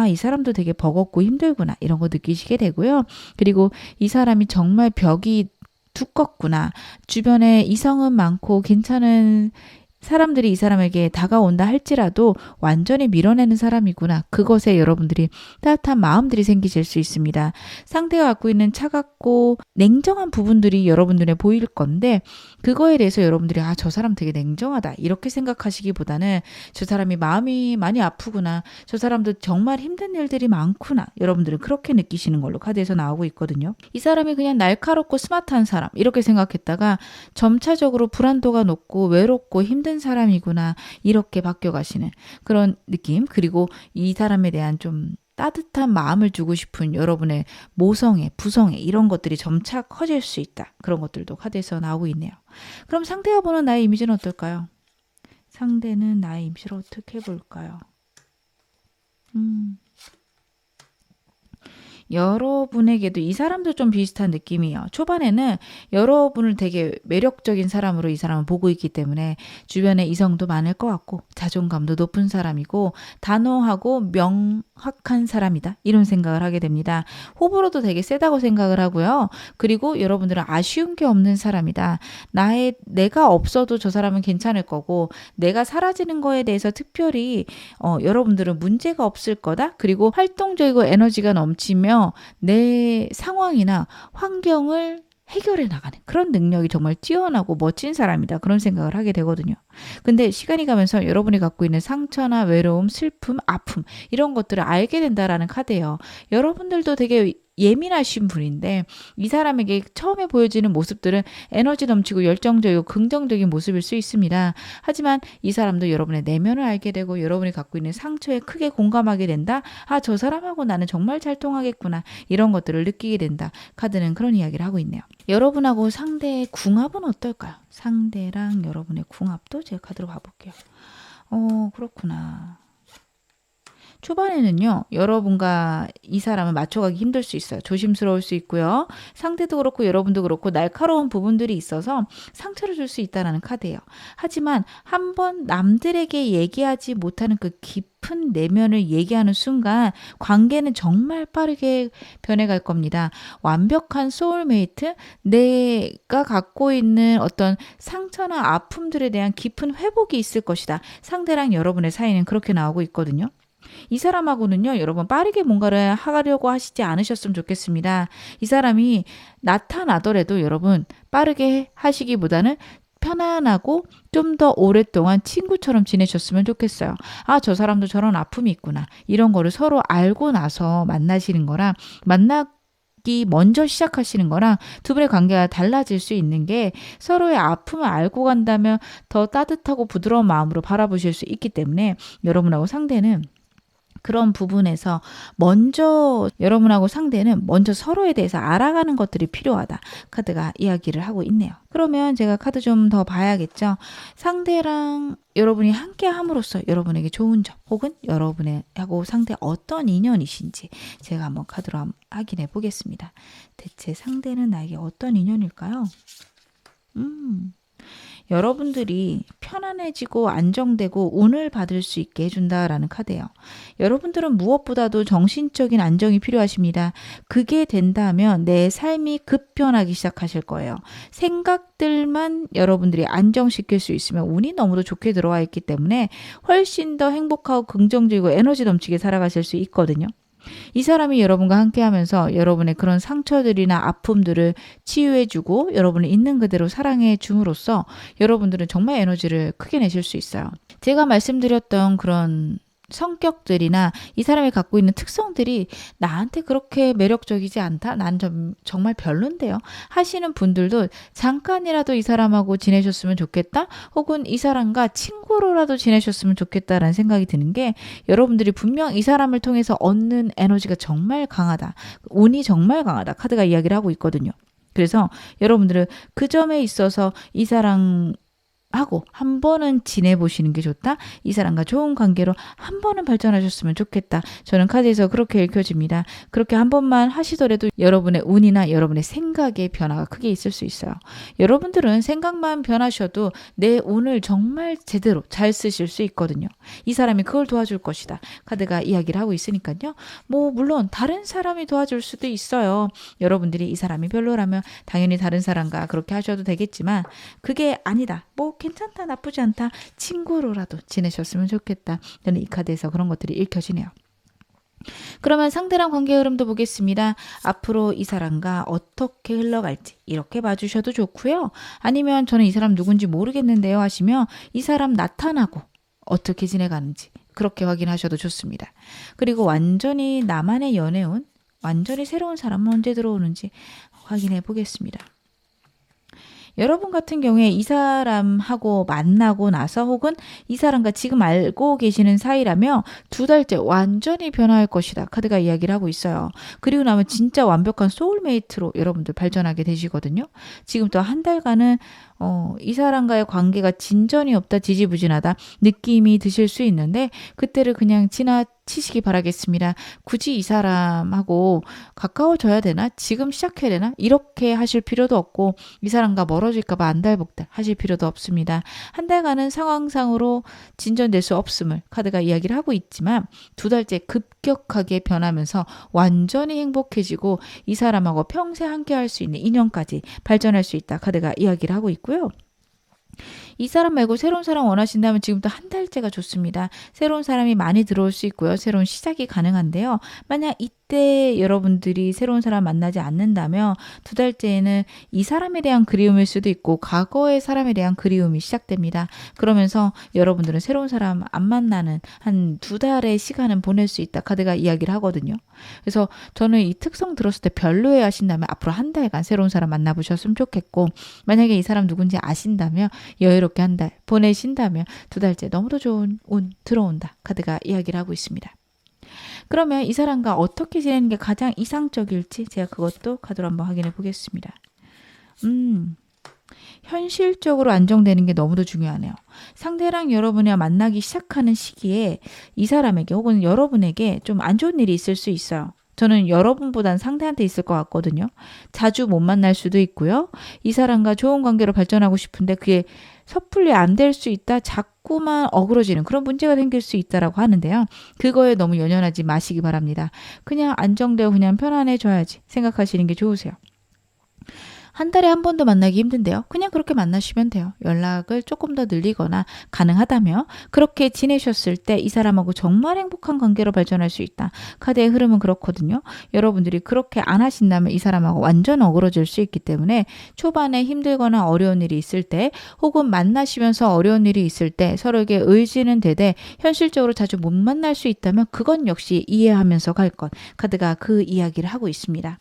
이 사람도 되게 버겁고 힘들구나 이런 거 느끼시게 되고요. 그리고 이 사람이 정말 벽이 두껍구나. 주변에 이성은 많고 괜찮은 사람들이 이 사람에게 다가온다 할지라도 완전히 밀어내는 사람이구나. 그것에 여러분들이 따뜻한 마음들이 생기실 수 있습니다. 상대가 갖고 있는 차갑고 냉정한 부분들이 여러분 눈에 보일 건데 그거에 대해서 여러분들이 저 사람 되게 냉정하다 이렇게 생각하시기보다는 저 사람이 마음이 많이 아프구나. 저 사람도 정말 힘든 일들이 많구나. 여러분들은 그렇게 느끼시는 걸로 카드에서 나오고 있거든요. 이 사람이 그냥 날카롭고 스마트한 사람 이렇게 생각했다가 점차적으로 불안도가 높고 외롭고 힘든 사람이구나 이렇게 바뀌어가시는 그런 느낌. 그리고 이 사람에 대한 좀 따뜻한 마음을 주고 싶은 여러분의 모성애, 부성애 이런 것들이 점차 커질 수 있다. 그런 것들도 카드에서 나오고 있네요. 그럼 상대가 보는 나의 이미지는 어떨까요? 상대는 나의 이미지를 어떻게 볼까요? 여러분에게도 이 사람도 좀 비슷한 느낌이에요. 초반에는 여러분을 되게 매력적인 사람으로 이 사람을 보고 있기 때문에 주변에 이성도 많을 것 같고 자존감도 높은 사람이고 단호하고 명확한 사람이다. 이런 생각을 하게 됩니다. 호불호도 되게 세다고 생각을 하고요. 그리고 여러분들은 아쉬운 게 없는 사람이다. 내가 없어도 저 사람은 괜찮을 거고 내가 사라지는 거에 대해서 특별히 여러분들은 문제가 없을 거다. 그리고 활동적이고 에너지가 넘치며 내 상황이나 환경을 해결해 나가는 그런 능력이 정말 뛰어나고 멋진 사람이다. 그런 생각을 하게 되거든요. 근데 시간이 가면서 여러분이 갖고 있는 상처나 외로움, 슬픔, 아픔 이런 것들을 알게 된다라는 카드예요. 여러분들도 되게 예민하신 분인데 이 사람에게 처음에 보여지는 모습들은 에너지 넘치고 열정적이고 긍정적인 모습일 수 있습니다. 하지만 이 사람도 여러분의 내면을 알게 되고 여러분이 갖고 있는 상처에 크게 공감하게 된다. 저 사람하고 나는 정말 잘 통하겠구나. 이런 것들을 느끼게 된다. 카드는 그런 이야기를 하고 있네요. 여러분하고 상대의 궁합은 어떨까요? 상대랑 여러분의 궁합도 제가 카드로 봐볼게요. 그렇구나. 초반에는요, 여러분과 이 사람을 맞춰가기 힘들 수 있어요. 조심스러울 수 있고요. 상대도 그렇고 여러분도 그렇고 날카로운 부분들이 있어서 상처를 줄 수 있다는 카드예요. 하지만 한번 남들에게 얘기하지 못하는 그 깊은 내면을 얘기하는 순간 관계는 정말 빠르게 변해갈 겁니다. 완벽한 소울메이트, 내가 갖고 있는 어떤 상처나 아픔들에 대한 깊은 회복이 있을 것이다. 상대랑 여러분의 사이는 그렇게 나오고 있거든요. 이 사람하고는요, 여러분 빠르게 뭔가를 하려고 하시지 않으셨으면 좋겠습니다. 이 사람이 나타나더라도 여러분 빠르게 하시기보다는 편안하고 좀 더 오랫동안 친구처럼 지내셨으면 좋겠어요. 저 사람도 저런 아픔이 있구나. 이런 거를 서로 알고 나서 만나시는 거랑 먼저 시작하시는 거랑 두 분의 관계가 달라질 수 있는 게 서로의 아픔을 알고 간다면 더 따뜻하고 부드러운 마음으로 바라보실 수 있기 때문에 여러분하고 상대는 그런 부분에서 여러분하고 상대는 먼저 서로에 대해서 알아가는 것들이 필요하다. 카드가 이야기를 하고 있네요. 그러면 제가 카드 좀 더 봐야겠죠. 상대랑 여러분이 함께 함으로써 여러분에게 좋은 점 혹은 여러분하고 상대 어떤 인연이신지 제가 한번 카드로 확인해 보겠습니다. 대체 상대는 나에게 어떤 인연일까요? 여러분들이 편안해지고 안정되고 운을 받을 수 있게 해준다라는 카드예요. 여러분들은 무엇보다도 정신적인 안정이 필요하십니다. 그게 된다면 내 삶이 급변하기 시작하실 거예요. 생각들만 여러분들이 안정시킬 수 있으면 운이 너무도 좋게 들어와 있기 때문에 훨씬 더 행복하고 긍정적이고 에너지 넘치게 살아가실 수 있거든요. 이 사람이 여러분과 함께 하면서 여러분의 그런 상처들이나 아픔들을 치유해주고 여러분을 있는 그대로 사랑해 줌으로써 여러분들은 정말 에너지를 크게 내실 수 있어요. 제가 말씀드렸던 그런 성격들이나 이 사람이 갖고 있는 특성들이 나한테 그렇게 매력적이지 않다? 난 정말 별론데요. 하시는 분들도 잠깐이라도 이 사람하고 지내셨으면 좋겠다? 혹은 이 사람과 친구로라도 지내셨으면 좋겠다라는 생각이 드는 게 여러분들이 분명 이 사람을 통해서 얻는 에너지가 정말 강하다. 운이 정말 강하다. 카드가 이야기를 하고 있거든요. 그래서 여러분들은 그 점에 있어서 이 사람 하고 한 번은 지내보시는 게 좋다. 이 사람과 좋은 관계로 한 번은 발전하셨으면 좋겠다. 저는 카드에서 그렇게 읽혀집니다. 그렇게 한 번만 하시더라도 여러분의 운이나 여러분의 생각의 변화가 크게 있을 수 있어요. 여러분들은 생각만 변하셔도 내 운을 정말 제대로 잘 쓰실 수 있거든요. 이 사람이 그걸 도와줄 것이다. 카드가 이야기를 하고 있으니까요. 물론 다른 사람이 도와줄 수도 있어요. 여러분들이 이 사람이 별로라면 당연히 다른 사람과 그렇게 하셔도 되겠지만 그게 아니다. 괜찮다, 나쁘지 않다. 친구로라도 지내셨으면 좋겠다. 저는 이 카드에서 그런 것들이 읽혀지네요. 그러면 상대랑 관계 흐름도 보겠습니다. 앞으로 이 사람과 어떻게 흘러갈지 이렇게 봐주셔도 좋고요. 아니면 저는 이 사람 누군지 모르겠는데요 하시면 이 사람 나타나고 어떻게 지내가는지 그렇게 확인하셔도 좋습니다. 그리고 완전히 나만의 연애운, 완전히 새로운 사람은 언제 들어오는지 확인해 보겠습니다. 여러분 같은 경우에 이 사람하고 만나고 나서 혹은 이 사람과 지금 알고 계시는 사이라며 2달째 완전히 변화할 것이다. 카드가 이야기를 하고 있어요. 그리고 나면 진짜 완벽한 소울메이트로 여러분들 발전하게 되시거든요. 지금 또 한 달간은 이 사람과의 관계가 진전이 없다, 지지부진하다 느낌이 드실 수 있는데 그때를 그냥 지나치시기 바라겠습니다. 굳이 이 사람하고 가까워져야 되나? 지금 시작해야 되나? 이렇게 하실 필요도 없고 이 사람과 멀어질까 봐 안달복달 하실 필요도 없습니다. 한 달간은 상황상으로 진전될 수 없음을 카드가 이야기를 하고 있지만 2달째 급격하게 변하면서 완전히 행복해지고 이 사람하고 평생 함께 할 수 있는 인연까지 발전할 수 있다. 카드가 이야기를 하고 있고요. 이 사람 말고 새로운 사람 원하신다면 지금부터 한 달째가 좋습니다. 새로운 사람이 많이 들어올 수 있고요. 새로운 시작이 가능한데요. 만약 이때 여러분들이 새로운 사람 만나지 않는다면 2달째에는 이 사람에 대한 그리움일 수도 있고 과거의 사람에 대한 그리움이 시작됩니다. 그러면서 여러분들은 새로운 사람 안 만나는 한 2달의 시간은 보낼 수 있다. 카드가 이야기를 하거든요. 그래서 저는 이 특성 들었을 때 별로해 하신다면 앞으로 한 달간 새로운 사람 만나보셨으면 좋겠고 만약에 이 사람 누군지 아신다면 여유롭게 한 달 보내신다면 2달째 너무도 좋은 운 들어온다. 카드가 이야기를 하고 있습니다. 그러면 이 사람과 어떻게 지내는 게 가장 이상적일지 제가 그것도 카드로 한번 확인해 보겠습니다. 현실적으로 안정되는 게 너무도 중요하네요. 상대랑 여러분이 만나기 시작하는 시기에 이 사람에게 혹은 여러분에게 좀 안 좋은 일이 있을 수 있어요. 저는 여러분보단 상대한테 있을 것 같거든요. 자주 못 만날 수도 있고요. 이 사람과 좋은 관계로 발전하고 싶은데 그게 섣불리 안 될 수 있다. 자꾸만 어그러지는 그런 문제가 생길 수 있다라고 하는데요. 그거에 너무 연연하지 마시기 바랍니다. 그냥 안정되고 그냥 편안해져야지 생각하시는 게 좋으세요. 한 달에 한 번도 만나기 힘든데요. 그냥 그렇게 만나시면 돼요. 연락을 조금 더 늘리거나 가능하다면 그렇게 지내셨을 때 이 사람하고 정말 행복한 관계로 발전할 수 있다. 카드의 흐름은 그렇거든요. 여러분들이 그렇게 안 하신다면 이 사람하고 완전 어그러질 수 있기 때문에 초반에 힘들거나 어려운 일이 있을 때 혹은 만나시면서 어려운 일이 있을 때 서로에게 의지는 되되 현실적으로 자주 못 만날 수 있다면 그건 역시 이해하면서 갈 것. 카드가 그 이야기를 하고 있습니다.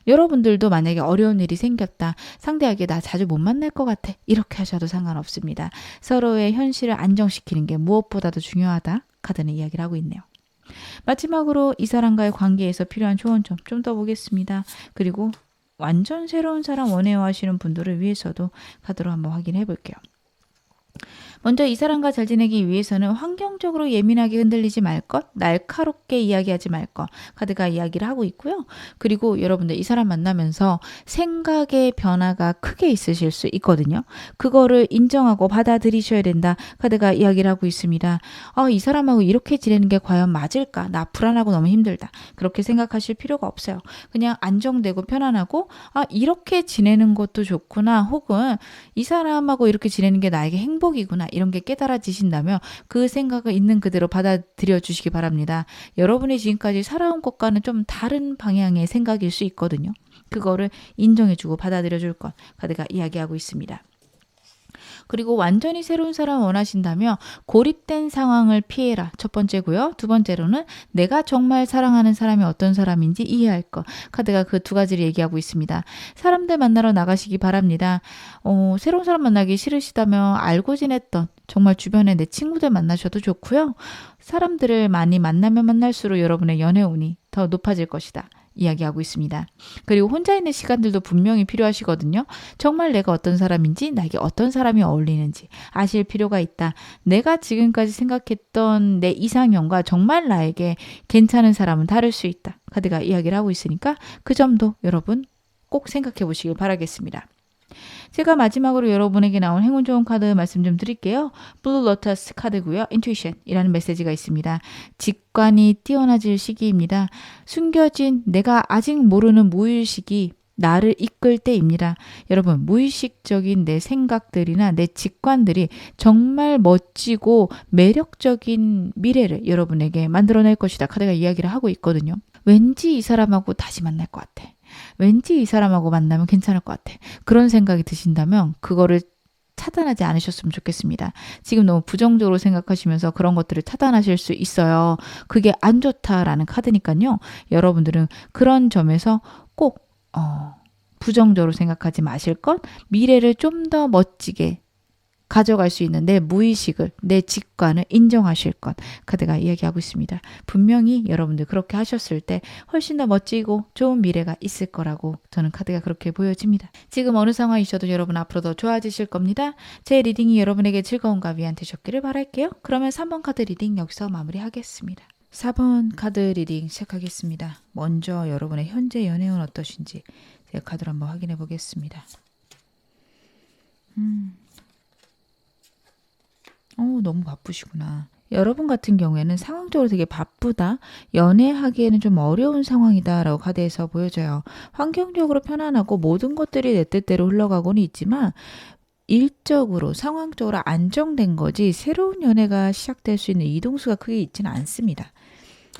여러분들도 만약에 어려운 일이 생겼다. 상대에게 나 자주 못 만날 것 같아. 이렇게 하셔도 상관없습니다. 서로의 현실을 안정시키는 게 무엇보다도 중요하다. 카드는 이야기를 하고 있네요. 마지막으로 이 사람과의 관계에서 필요한 조언점 좀 더 보겠습니다. 그리고 완전 새로운 사람 원해요 하시는 분들을 위해서도 카드로 한번 확인해 볼게요. 먼저 이 사람과 잘 지내기 위해서는 환경적으로 예민하게 흔들리지 말 것, 날카롭게 이야기하지 말 것, 카드가 이야기를 하고 있고요. 그리고 여러분들 이 사람 만나면서 생각의 변화가 크게 있으실 수 있거든요. 그거를 인정하고 받아들이셔야 된다. 카드가 이야기를 하고 있습니다. 이 사람하고 이렇게 지내는 게 과연 맞을까? 나 불안하고 너무 힘들다. 그렇게 생각하실 필요가 없어요. 그냥 안정되고 편안하고 이렇게 지내는 것도 좋구나. 혹은 이 사람하고 이렇게 지내는 게 나에게 행복이구나. 이런 게 깨달아지신다면 그 생각을 있는 그대로 받아들여 주시기 바랍니다. 여러분이 지금까지 살아온 것과는 좀 다른 방향의 생각일 수 있거든요. 그거를 인정해주고 받아들여줄 것 카드가 이야기하고 있습니다. 그리고 완전히 새로운 사람 원하신다면 고립된 상황을 피해라. 첫 번째고요. 두 번째로는 내가 정말 사랑하는 사람이 어떤 사람인지 이해할 것. 카드가 그 2가지를 얘기하고 있습니다. 사람들 만나러 나가시기 바랍니다. 새로운 사람 만나기 싫으시다면 알고 지냈던 정말 주변에 내 친구들 만나셔도 좋고요. 사람들을 많이 만나면 만날수록 여러분의 연애운이 더 높아질 것이다. 이야기하고 있습니다. 그리고 혼자 있는 시간들도 분명히 필요하시거든요. 정말 내가 어떤 사람인지, 나에게 어떤 사람이 어울리는지 아실 필요가 있다. 내가 지금까지 생각했던 내 이상형과 정말 나에게 괜찮은 사람은 다를 수 있다. 카드가 이야기를 하고 있으니까 그 점도 여러분 꼭 생각해 보시길 바라겠습니다. 제가 마지막으로 여러분에게 나온 행운 좋은 카드 말씀 좀 드릴게요. 블루 로터스 카드고요. 인투이션이라는 메시지가 있습니다. 직관이 뛰어나질 시기입니다. 숨겨진 내가 아직 모르는 무의식이 나를 이끌 때입니다. 여러분, 무의식적인 내 생각들이나 내 직관들이 정말 멋지고 매력적인 미래를 여러분에게 만들어낼 것이다. 카드가 이야기를 하고 있거든요. 왠지 이 사람하고 다시 만날 것 같아. 왠지 이 사람하고 만나면 괜찮을 것 같아. 그런 생각이 드신다면 그거를 차단하지 않으셨으면 좋겠습니다. 지금 너무 부정적으로 생각하시면서 그런 것들을 차단하실 수 있어요. 그게 안 좋다라는 카드니까요. 여러분들은 그런 점에서 꼭 부정적으로 생각하지 마실 것, 미래를 좀 더 멋지게 가져갈 수 있는 내 무의식을, 내 직관을 인정하실 것. 카드가 이야기하고 있습니다. 분명히 여러분들 그렇게 하셨을 때 훨씬 더 멋지고 좋은 미래가 있을 거라고 저는 카드가 그렇게 보여집니다. 지금 어느 상황이셔도 여러분 앞으로 더 좋아지실 겁니다. 제 리딩이 여러분에게 즐거움과 위안 되셨기를 바랄게요. 그러면 3번 카드 리딩 여기서 마무리하겠습니다. 4번 카드 리딩 시작하겠습니다. 먼저 여러분의 현재 연애운 어떠신지 제가 카드를 한번 확인해 보겠습니다. 너무 바쁘시구나. 여러분 같은 경우에는 상황적으로 되게 바쁘다, 연애하기에는 좀 어려운 상황이다 라고 카드에서 보여져요. 환경적으로 편안하고 모든 것들이 내 뜻대로 흘러가고는 있지만 일적으로 상황적으로 안정된 거지 새로운 연애가 시작될 수 있는 이동수가 크게 있지는 않습니다.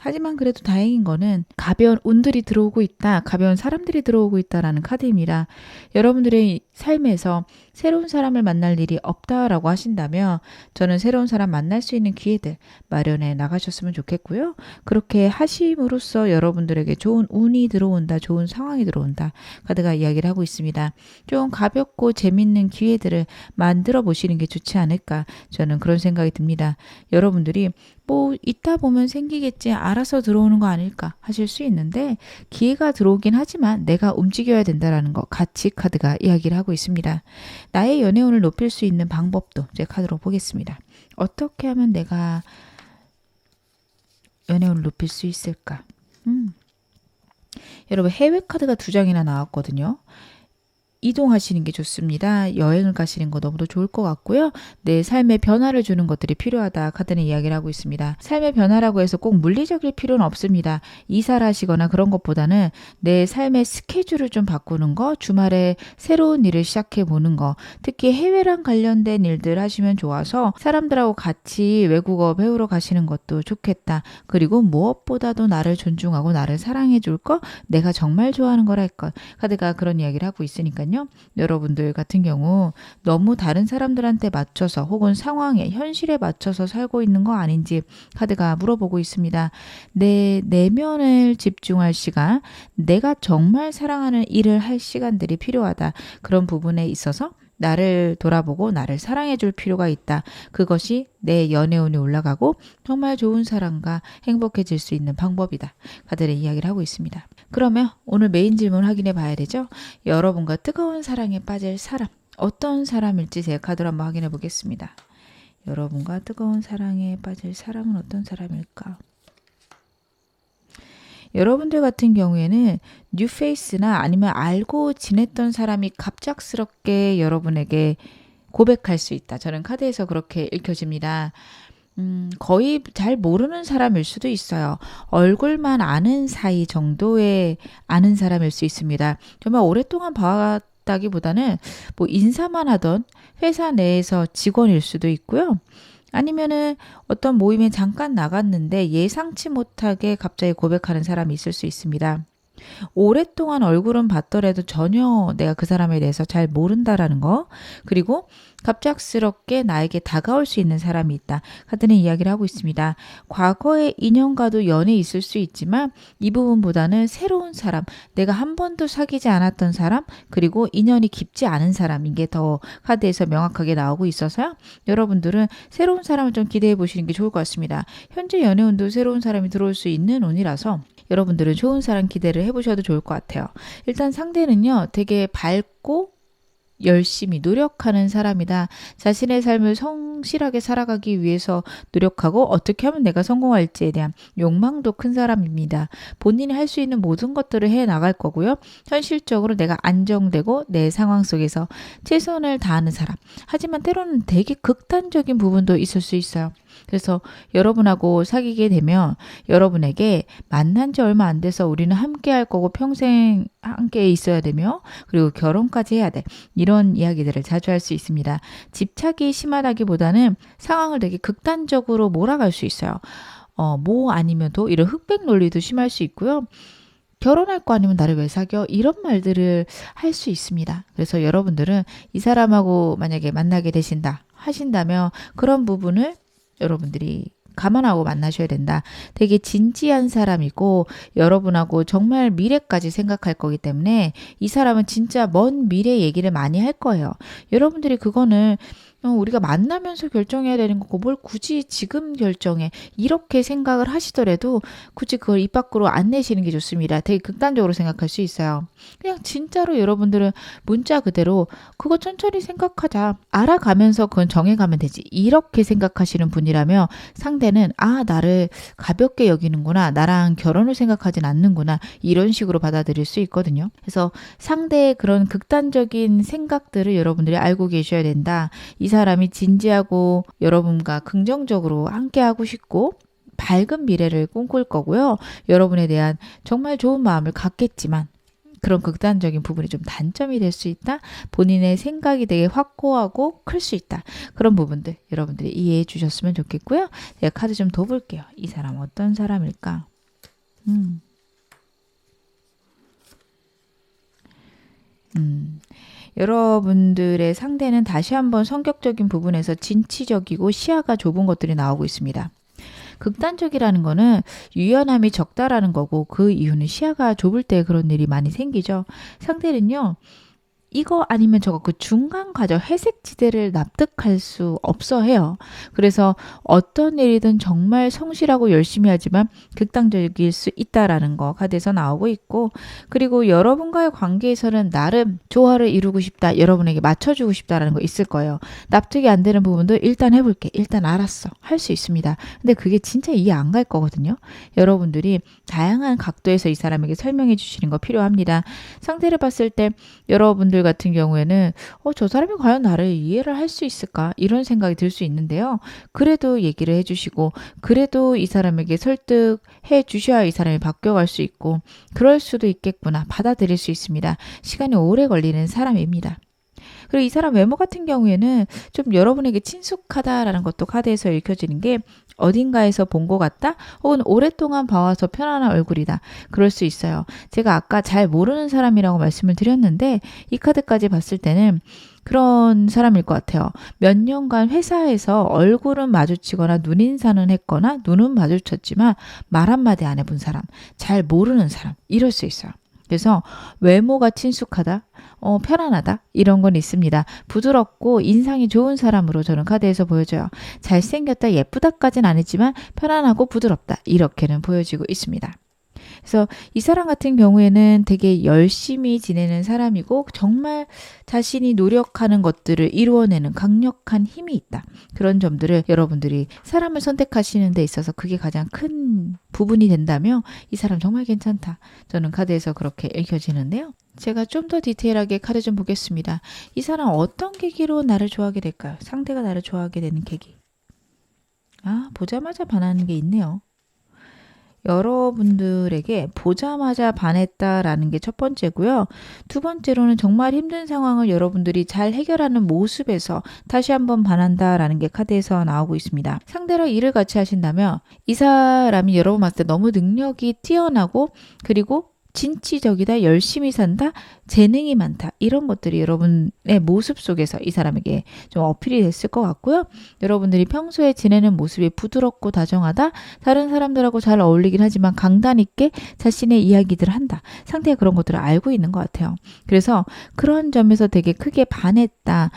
하지만 그래도 다행인 거는 가벼운 운들이 들어오고 있다, 가벼운 사람들이 들어오고 있다라는 카드입니다. 여러분들의 삶에서 새로운 사람을 만날 일이 없다라고 하신다면 저는 새로운 사람 만날 수 있는 기회들 마련해 나가셨으면 좋겠고요. 그렇게 하심으로써 여러분들에게 좋은 운이 들어온다, 좋은 상황이 들어온다 카드가 이야기를 하고 있습니다. 좀 가볍고 재밌는 기회들을 만들어 보시는 게 좋지 않을까, 저는 그런 생각이 듭니다. 여러분들이 뭐 있다 보면 생기겠지, 알아서 들어오는 거 아닐까 하실 수 있는데 기회가 들어오긴 하지만 내가 움직여야 된다라는 거 같이 카드가 이야기를 하고 있습니다. 나의 연애운을 높일 수 있는 방법도 제 카드로 보겠습니다. 어떻게 하면 내가 연애운을 높일 수 있을까? 여러분, 해외 카드가 2장이나 나왔거든요. 이동하시는 게 좋습니다. 여행을 가시는 거 너무도 좋을 것 같고요. 내 삶에 변화를 주는 것들이 필요하다 카드는 이야기를 하고 있습니다. 삶의 변화라고 해서 꼭 물리적일 필요는 없습니다. 이사를 하시거나 그런 것보다는 내 삶의 스케줄을 좀 바꾸는 거, 주말에 새로운 일을 시작해 보는 거, 특히 해외랑 관련된 일들 하시면 좋아서 사람들하고 같이 외국어 배우러 가시는 것도 좋겠다. 그리고 무엇보다도 나를 존중하고 나를 사랑해 줄 거, 내가 정말 좋아하는 거랄 것. 카드가 그런 이야기를 하고 있으니까요. 여러분들 같은 경우 너무 다른 사람들한테 맞춰서 혹은 상황에, 현실에 맞춰서 살고 있는 거 아닌지 카드가 물어보고 있습니다. 내 내면을 집중할 시간, 내가 정말 사랑하는 일을 할 시간들이 필요하다. 그런 부분에 있어서 나를 돌아보고 나를 사랑해 줄 필요가 있다. 그것이 내 연애운이 올라가고 정말 좋은 사람과 행복해질 수 있는 방법이다. 카드의 이야기를 하고 있습니다. 그러면 오늘 메인 질문 확인해 봐야 되죠. 여러분과 뜨거운 사랑에 빠질 사람, 어떤 사람일지 제 카드로 한번 확인해 보겠습니다. 여러분과 뜨거운 사랑에 빠질 사람은 어떤 사람일까? 여러분들 같은 경우에는 뉴페이스나 아니면 알고 지냈던 사람이 갑작스럽게 여러분에게 고백할 수 있다. 저는 카드에서 그렇게 읽혀집니다. 거의 잘 모르는 사람일 수도 있어요. 얼굴만 아는 사이 정도의 아는 사람일 수 있습니다. 정말 오랫동안 봐왔다기보다는 뭐 인사만 하던 회사 내에서 직원일 수도 있고요. 아니면은 어떤 모임에 잠깐 나갔는데 예상치 못하게 갑자기 고백하는 사람이 있을 수 있습니다. 오랫동안 얼굴은 봤더라도 전혀 내가 그 사람에 대해서 잘 모른다라는 거, 그리고 갑작스럽게 나에게 다가올 수 있는 사람이 있다. 카드는 이야기를 하고 있습니다. 과거의 인연과도 연이 있을 수 있지만 이 부분보다는 새로운 사람, 내가 한 번도 사귀지 않았던 사람, 그리고 인연이 깊지 않은 사람, 이게 더 카드에서 명확하게 나오고 있어서요. 여러분들은 새로운 사람을 좀 기대해 보시는 게 좋을 것 같습니다. 현재 연애운도 새로운 사람이 들어올 수 있는 운이라서 여러분들은 좋은 사람 기대를 해보셔도 좋을 것 같아요. 일단 상대는요, 되게 밝고 열심히 노력하는 사람이다. 자신의 삶을 성실하게 살아가기 위해서 노력하고 어떻게 하면 내가 성공할지에 대한 욕망도 큰 사람입니다. 본인이 할 수 있는 모든 것들을 해 나갈 거고요. 현실적으로 내가 안정되고 내 상황 속에서 최선을 다하는 사람. 하지만 때로는 되게 극단적인 부분도 있을 수 있어요. 그래서 여러분하고 사귀게 되면 여러분에게 만난 지 얼마 안 돼서 우리는 함께 할 거고 평생 함께 있어야 되며 그리고 결혼까지 해야 돼. 이런 이야기들을 자주 할 수 있습니다. 집착이 심하다기보다는 상황을 되게 극단적으로 몰아갈 수 있어요. 뭐 아니면 도 이런 흑백 논리도 심할 수 있고요. 결혼할 거 아니면 나를 왜 사겨? 이런 말들을 할 수 있습니다. 그래서 여러분들은 이 사람하고 만약에 만나게 되신다 하신다면 그런 부분을 여러분들이 감안하고 만나셔야 된다. 되게 진지한 사람이고 여러분하고 정말 미래까지 생각할 거기 때문에 이 사람은 진짜 먼 미래 얘기를 많이 할 거예요. 여러분들이 그거는 우리가 만나면서 결정해야 되는 거고 뭘 굳이 지금 결정해 이렇게 생각을 하시더라도 굳이 그걸 입 밖으로 안 내시는 게 좋습니다. 되게 극단적으로 생각할 수 있어요. 그냥 진짜로 여러분들은 문자 그대로 그거 천천히 생각하자. 알아가면서 그건 정해가면 되지. 이렇게 생각하시는 분이라면 상대는 나를 가볍게 여기는구나. 나랑 결혼을 생각하진 않는구나. 이런 식으로 받아들일 수 있거든요. 그래서 상대의 그런 극단적인 생각들을 여러분들이 알고 계셔야 된다. 이 사람이 진지하고 여러분과 긍정적으로 함께하고 싶고 밝은 미래를 꿈꿀 거고요. 여러분에 대한 정말 좋은 마음을 갖겠지만 그런 극단적인 부분이 좀 단점이 될 수 있다. 본인의 생각이 되게 확고하고 클 수 있다. 그런 부분들 여러분들이 이해해 주셨으면 좋겠고요. 제가 카드 좀 더 볼게요. 이 사람 어떤 사람일까? 여러분들의 상대는 다시 한번 성격적인 부분에서 진취적이고 시야가 좁은 것들이 나오고 있습니다. 극단적이라는 거는 유연함이 적다라는 거고 그 이유는 시야가 좁을 때 그런 일이 많이 생기죠. 상대는요. 이거 아니면 저거 그 중간 과정 회색 지대를 납득할 수 없어 해요. 그래서 어떤 일이든 정말 성실하고 열심히 하지만 극단적일 수 있다라는 거 카드에서 나오고 있고 그리고 여러분과의 관계에서는 나름 조화를 이루고 싶다. 여러분에게 맞춰주고 싶다라는 거 있을 거예요. 납득이 안 되는 부분도 일단 해볼게. 일단 알았어. 할 수 있습니다. 근데 그게 진짜 이해 안 갈 거거든요. 여러분들이 다양한 각도에서 이 사람에게 설명해 주시는 거 필요합니다. 상태를 봤을 때 여러분들 같은 경우에는 저 사람이 과연 나를 이해를 할 수 있을까? 이런 생각이 들 수 있는데요. 그래도 얘기를 해주시고 그래도 이 사람에게 설득해 주셔야 이 사람이 바뀌어갈 수 있고 그럴 수도 있겠구나. 받아들일 수 있습니다. 시간이 오래 걸리는 사람입니다. 그리고 이 사람 외모 같은 경우에는 좀 여러분에게 친숙하다라는 것도 카드에서 읽혀지는 게 어딘가에서 본 것 같다? 혹은 오랫동안 봐와서 편안한 얼굴이다. 그럴 수 있어요. 제가 아까 잘 모르는 사람이라고 말씀을 드렸는데 이 카드까지 봤을 때는 그런 사람일 것 같아요. 몇 년간 회사에서 얼굴은 마주치거나 눈인사는 했거나 눈은 마주쳤지만 말 한마디 안 해본 사람, 잘 모르는 사람 이럴 수 있어요. 그래서 외모가 친숙하다, 편안하다 이런 건 있습니다. 부드럽고 인상이 좋은 사람으로 저는 카드에서 보여져요. 잘생겼다, 예쁘다까지는 아니지만 편안하고 부드럽다 이렇게는 보여지고 있습니다. 그래서 이 사람 같은 경우에는 되게 열심히 지내는 사람이고 정말 자신이 노력하는 것들을 이루어내는 강력한 힘이 있다. 그런 점들을 여러분들이 사람을 선택하시는 데 있어서 그게 가장 큰 부분이 된다면 이 사람 정말 괜찮다. 저는 카드에서 그렇게 읽혀지는데요. 제가 좀 더 디테일하게 카드 좀 보겠습니다. 이 사람 어떤 계기로 나를 좋아하게 될까요? 상대가 나를 좋아하게 되는 계기. 보자마자 반하는 게 있네요. 여러분들에게 보자마자 반했다라는 게 첫 번째고요. 두 번째로는 정말 힘든 상황을 여러분들이 잘 해결하는 모습에서 다시 한번 반한다라는 게 카드에서 나오고 있습니다. 상대랑 일을 같이 하신다면 이 사람이 여러분 봤을 때 너무 능력이 뛰어나고 그리고 진취적이다, 열심히 산다, 재능이 많다. 이런 것들이 여러분의 모습 속에서 이 사람에게 좀 어필이 됐을 것 같고요. 여러분들이 평소에 지내는 모습이 부드럽고 다정하다, 다른 사람들하고 잘 어울리긴 하지만 강단 있게 자신의 이야기들을 한다. 상대가 그런 것들을 알고 있는 것 같아요. 그래서 그런 점에서 되게 크게 반했다.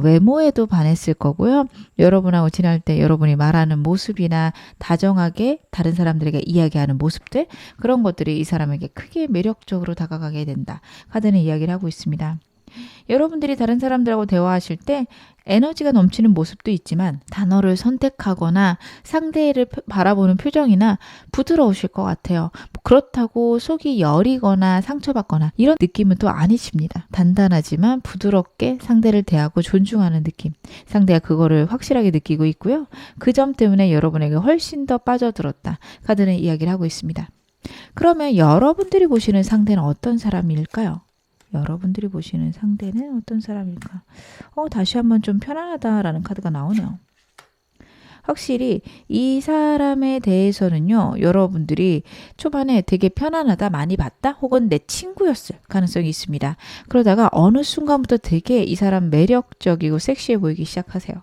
외모에도 반했을 거고요. 여러분하고 지낼 때 여러분이 말하는 모습이나 다정하게 다른 사람들에게 이야기하는 모습들, 그런 것들이 이 사람에게 크게 매력적으로 다가가게 된다. 카드는 이야기를 하고 있습니다. 여러분들이 다른 사람들하고 대화하실 때 에너지가 넘치는 모습도 있지만 단어를 선택하거나 상대를 바라보는 표정이나 부드러우실 것 같아요. 그렇다고 속이 여리거나 상처받거나 이런 느낌은 또 아니십니다. 단단하지만 부드럽게 상대를 대하고 존중하는 느낌. 상대가 그거를 확실하게 느끼고 있고요. 그 점 때문에 여러분에게 훨씬 더 빠져들었다. 카드는 이야기를 하고 있습니다. 그러면 여러분들이 보시는 상대는 어떤 사람일까요? 여러분들이 보시는 상대는 어떤 사람일까? 다시 한번 좀 편안하다라는 카드가 나오네요. 확실히 이 사람에 대해서는요, 여러분들이 초반에 되게 편안하다, 많이 봤다, 혹은 내 친구였을 가능성이 있습니다. 그러다가 어느 순간부터 되게 이 사람 매력적이고 섹시해 보이기 시작하세요.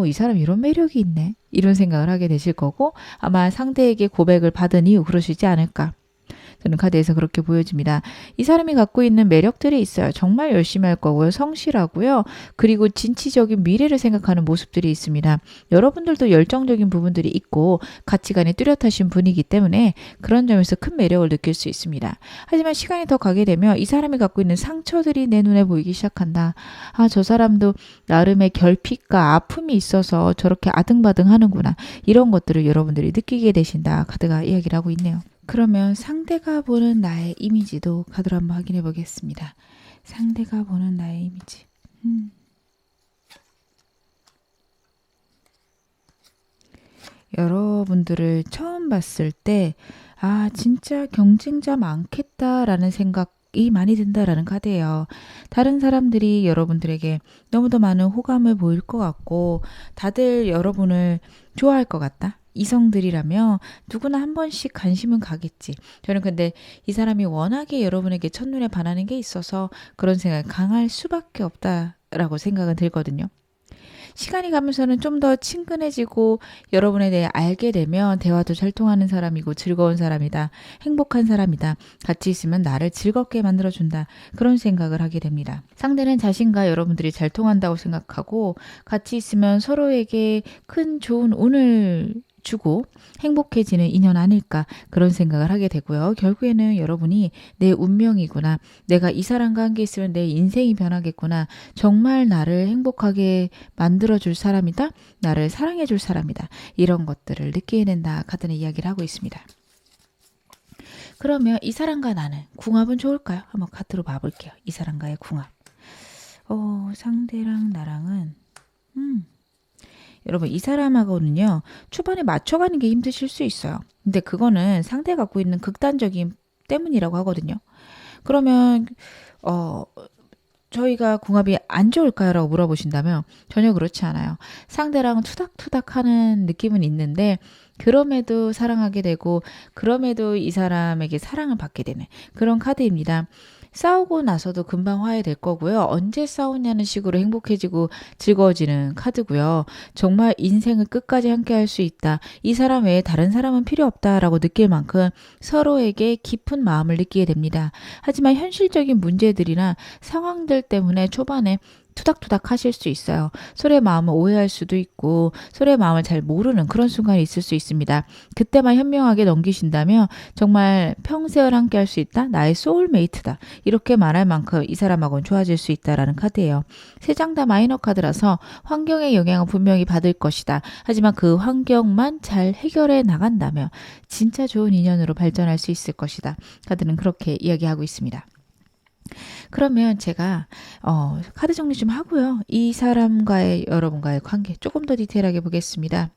이 사람 이런 매력이 있네. 이런 생각을 하게 되실 거고, 아마 상대에게 고백을 받은 이후 그러시지 않을까. 저는 카드에서 그렇게 보여집니다. 이 사람이 갖고 있는 매력들이 있어요. 정말 열심히 할 거고요. 성실하고요. 그리고 진취적인 미래를 생각하는 모습들이 있습니다. 여러분들도 열정적인 부분들이 있고 가치관이 뚜렷하신 분이기 때문에 그런 점에서 큰 매력을 느낄 수 있습니다. 하지만 시간이 더 가게 되면 이 사람이 갖고 있는 상처들이 내 눈에 보이기 시작한다. 저 사람도 나름의 결핍과 아픔이 있어서 저렇게 아등바등 하는구나. 이런 것들을 여러분들이 느끼게 되신다. 카드가 이야기를 하고 있네요. 그러면 상대가 보는 나의 이미지도 카드로 한번 확인해 보겠습니다. 상대가 보는 나의 이미지. 여러분들을 처음 봤을 때, 진짜 경쟁자 많겠다라는 생각이 많이 든다라는 카드예요. 다른 사람들이 여러분들에게 너무도 많은 호감을 보일 것 같고, 다들 여러분을 좋아할 것 같다. 이성들이라면 누구나 한 번씩 관심은 가겠지. 저는 근데 이 사람이 워낙에 여러분에게 첫눈에 반하는 게 있어서 그런 생각이 강할 수밖에 없다라고 생각은 들거든요. 시간이 가면서는 좀 더 친근해지고 여러분에 대해 알게 되면 대화도 잘 통하는 사람이고 즐거운 사람이다. 행복한 사람이다. 같이 있으면 나를 즐겁게 만들어준다. 그런 생각을 하게 됩니다. 상대는 자신과 여러분들이 잘 통한다고 생각하고 같이 있으면 서로에게 큰 좋은 운을 주고 행복해지는 인연 아닐까 그런 생각을 하게 되고요. 결국에는 여러분이 내 운명이구나. 내가 이 사람과 함께 있으면 내 인생이 변하겠구나. 정말 나를 행복하게 만들어줄 사람이다. 나를 사랑해줄 사람이다. 이런 것들을 느끼게 된다. 카드는 이야기를 하고 있습니다. 그러면 이 사람과 나는 궁합은 좋을까요? 한번 카드로 봐볼게요. 이 사람과의 궁합. 상대랑 나랑은 여러분 이 사람하고는요 초반에 맞춰가는 게 힘드실 수 있어요. 근데 그거는 상대가 갖고 있는 극단적인 때문이라고 하거든요. 그러면 저희가 궁합이 안 좋을까요? 라고 물어보신다면 전혀 그렇지 않아요. 상대랑 투닥투닥 하는 느낌은 있는데 그럼에도 사랑하게 되고 그럼에도 이 사람에게 사랑을 받게 되는 그런 카드입니다. 싸우고 나서도 금방 화해될 거고요. 언제 싸우냐는 식으로 행복해지고 즐거워지는 카드고요. 정말 인생을 끝까지 함께 할 수 있다. 이 사람 외에 다른 사람은 필요 없다라고 느낄 만큼 서로에게 깊은 마음을 느끼게 됩니다. 하지만 현실적인 문제들이나 상황들 때문에 초반에 투닥투닥 하실 수 있어요. 서로의 마음을 오해할 수도 있고 서로의 마음을 잘 모르는 그런 순간이 있을 수 있습니다. 그때만 현명하게 넘기신다면 정말 평생을 함께 할 수 있다. 나의 소울메이트다. 이렇게 말할 만큼 이 사람하고는 좋아질 수 있다라는 카드예요. 세 장 다 마이너 카드라서 환경의 영향을 분명히 받을 것이다. 하지만 그 환경만 잘 해결해 나간다면 진짜 좋은 인연으로 발전할 수 있을 것이다. 카드는 그렇게 이야기하고 있습니다. 그러면 제가 카드 정리 좀 하고요. 이 사람과의 여러분과의 관계 조금 더 디테일하게 보겠습니다.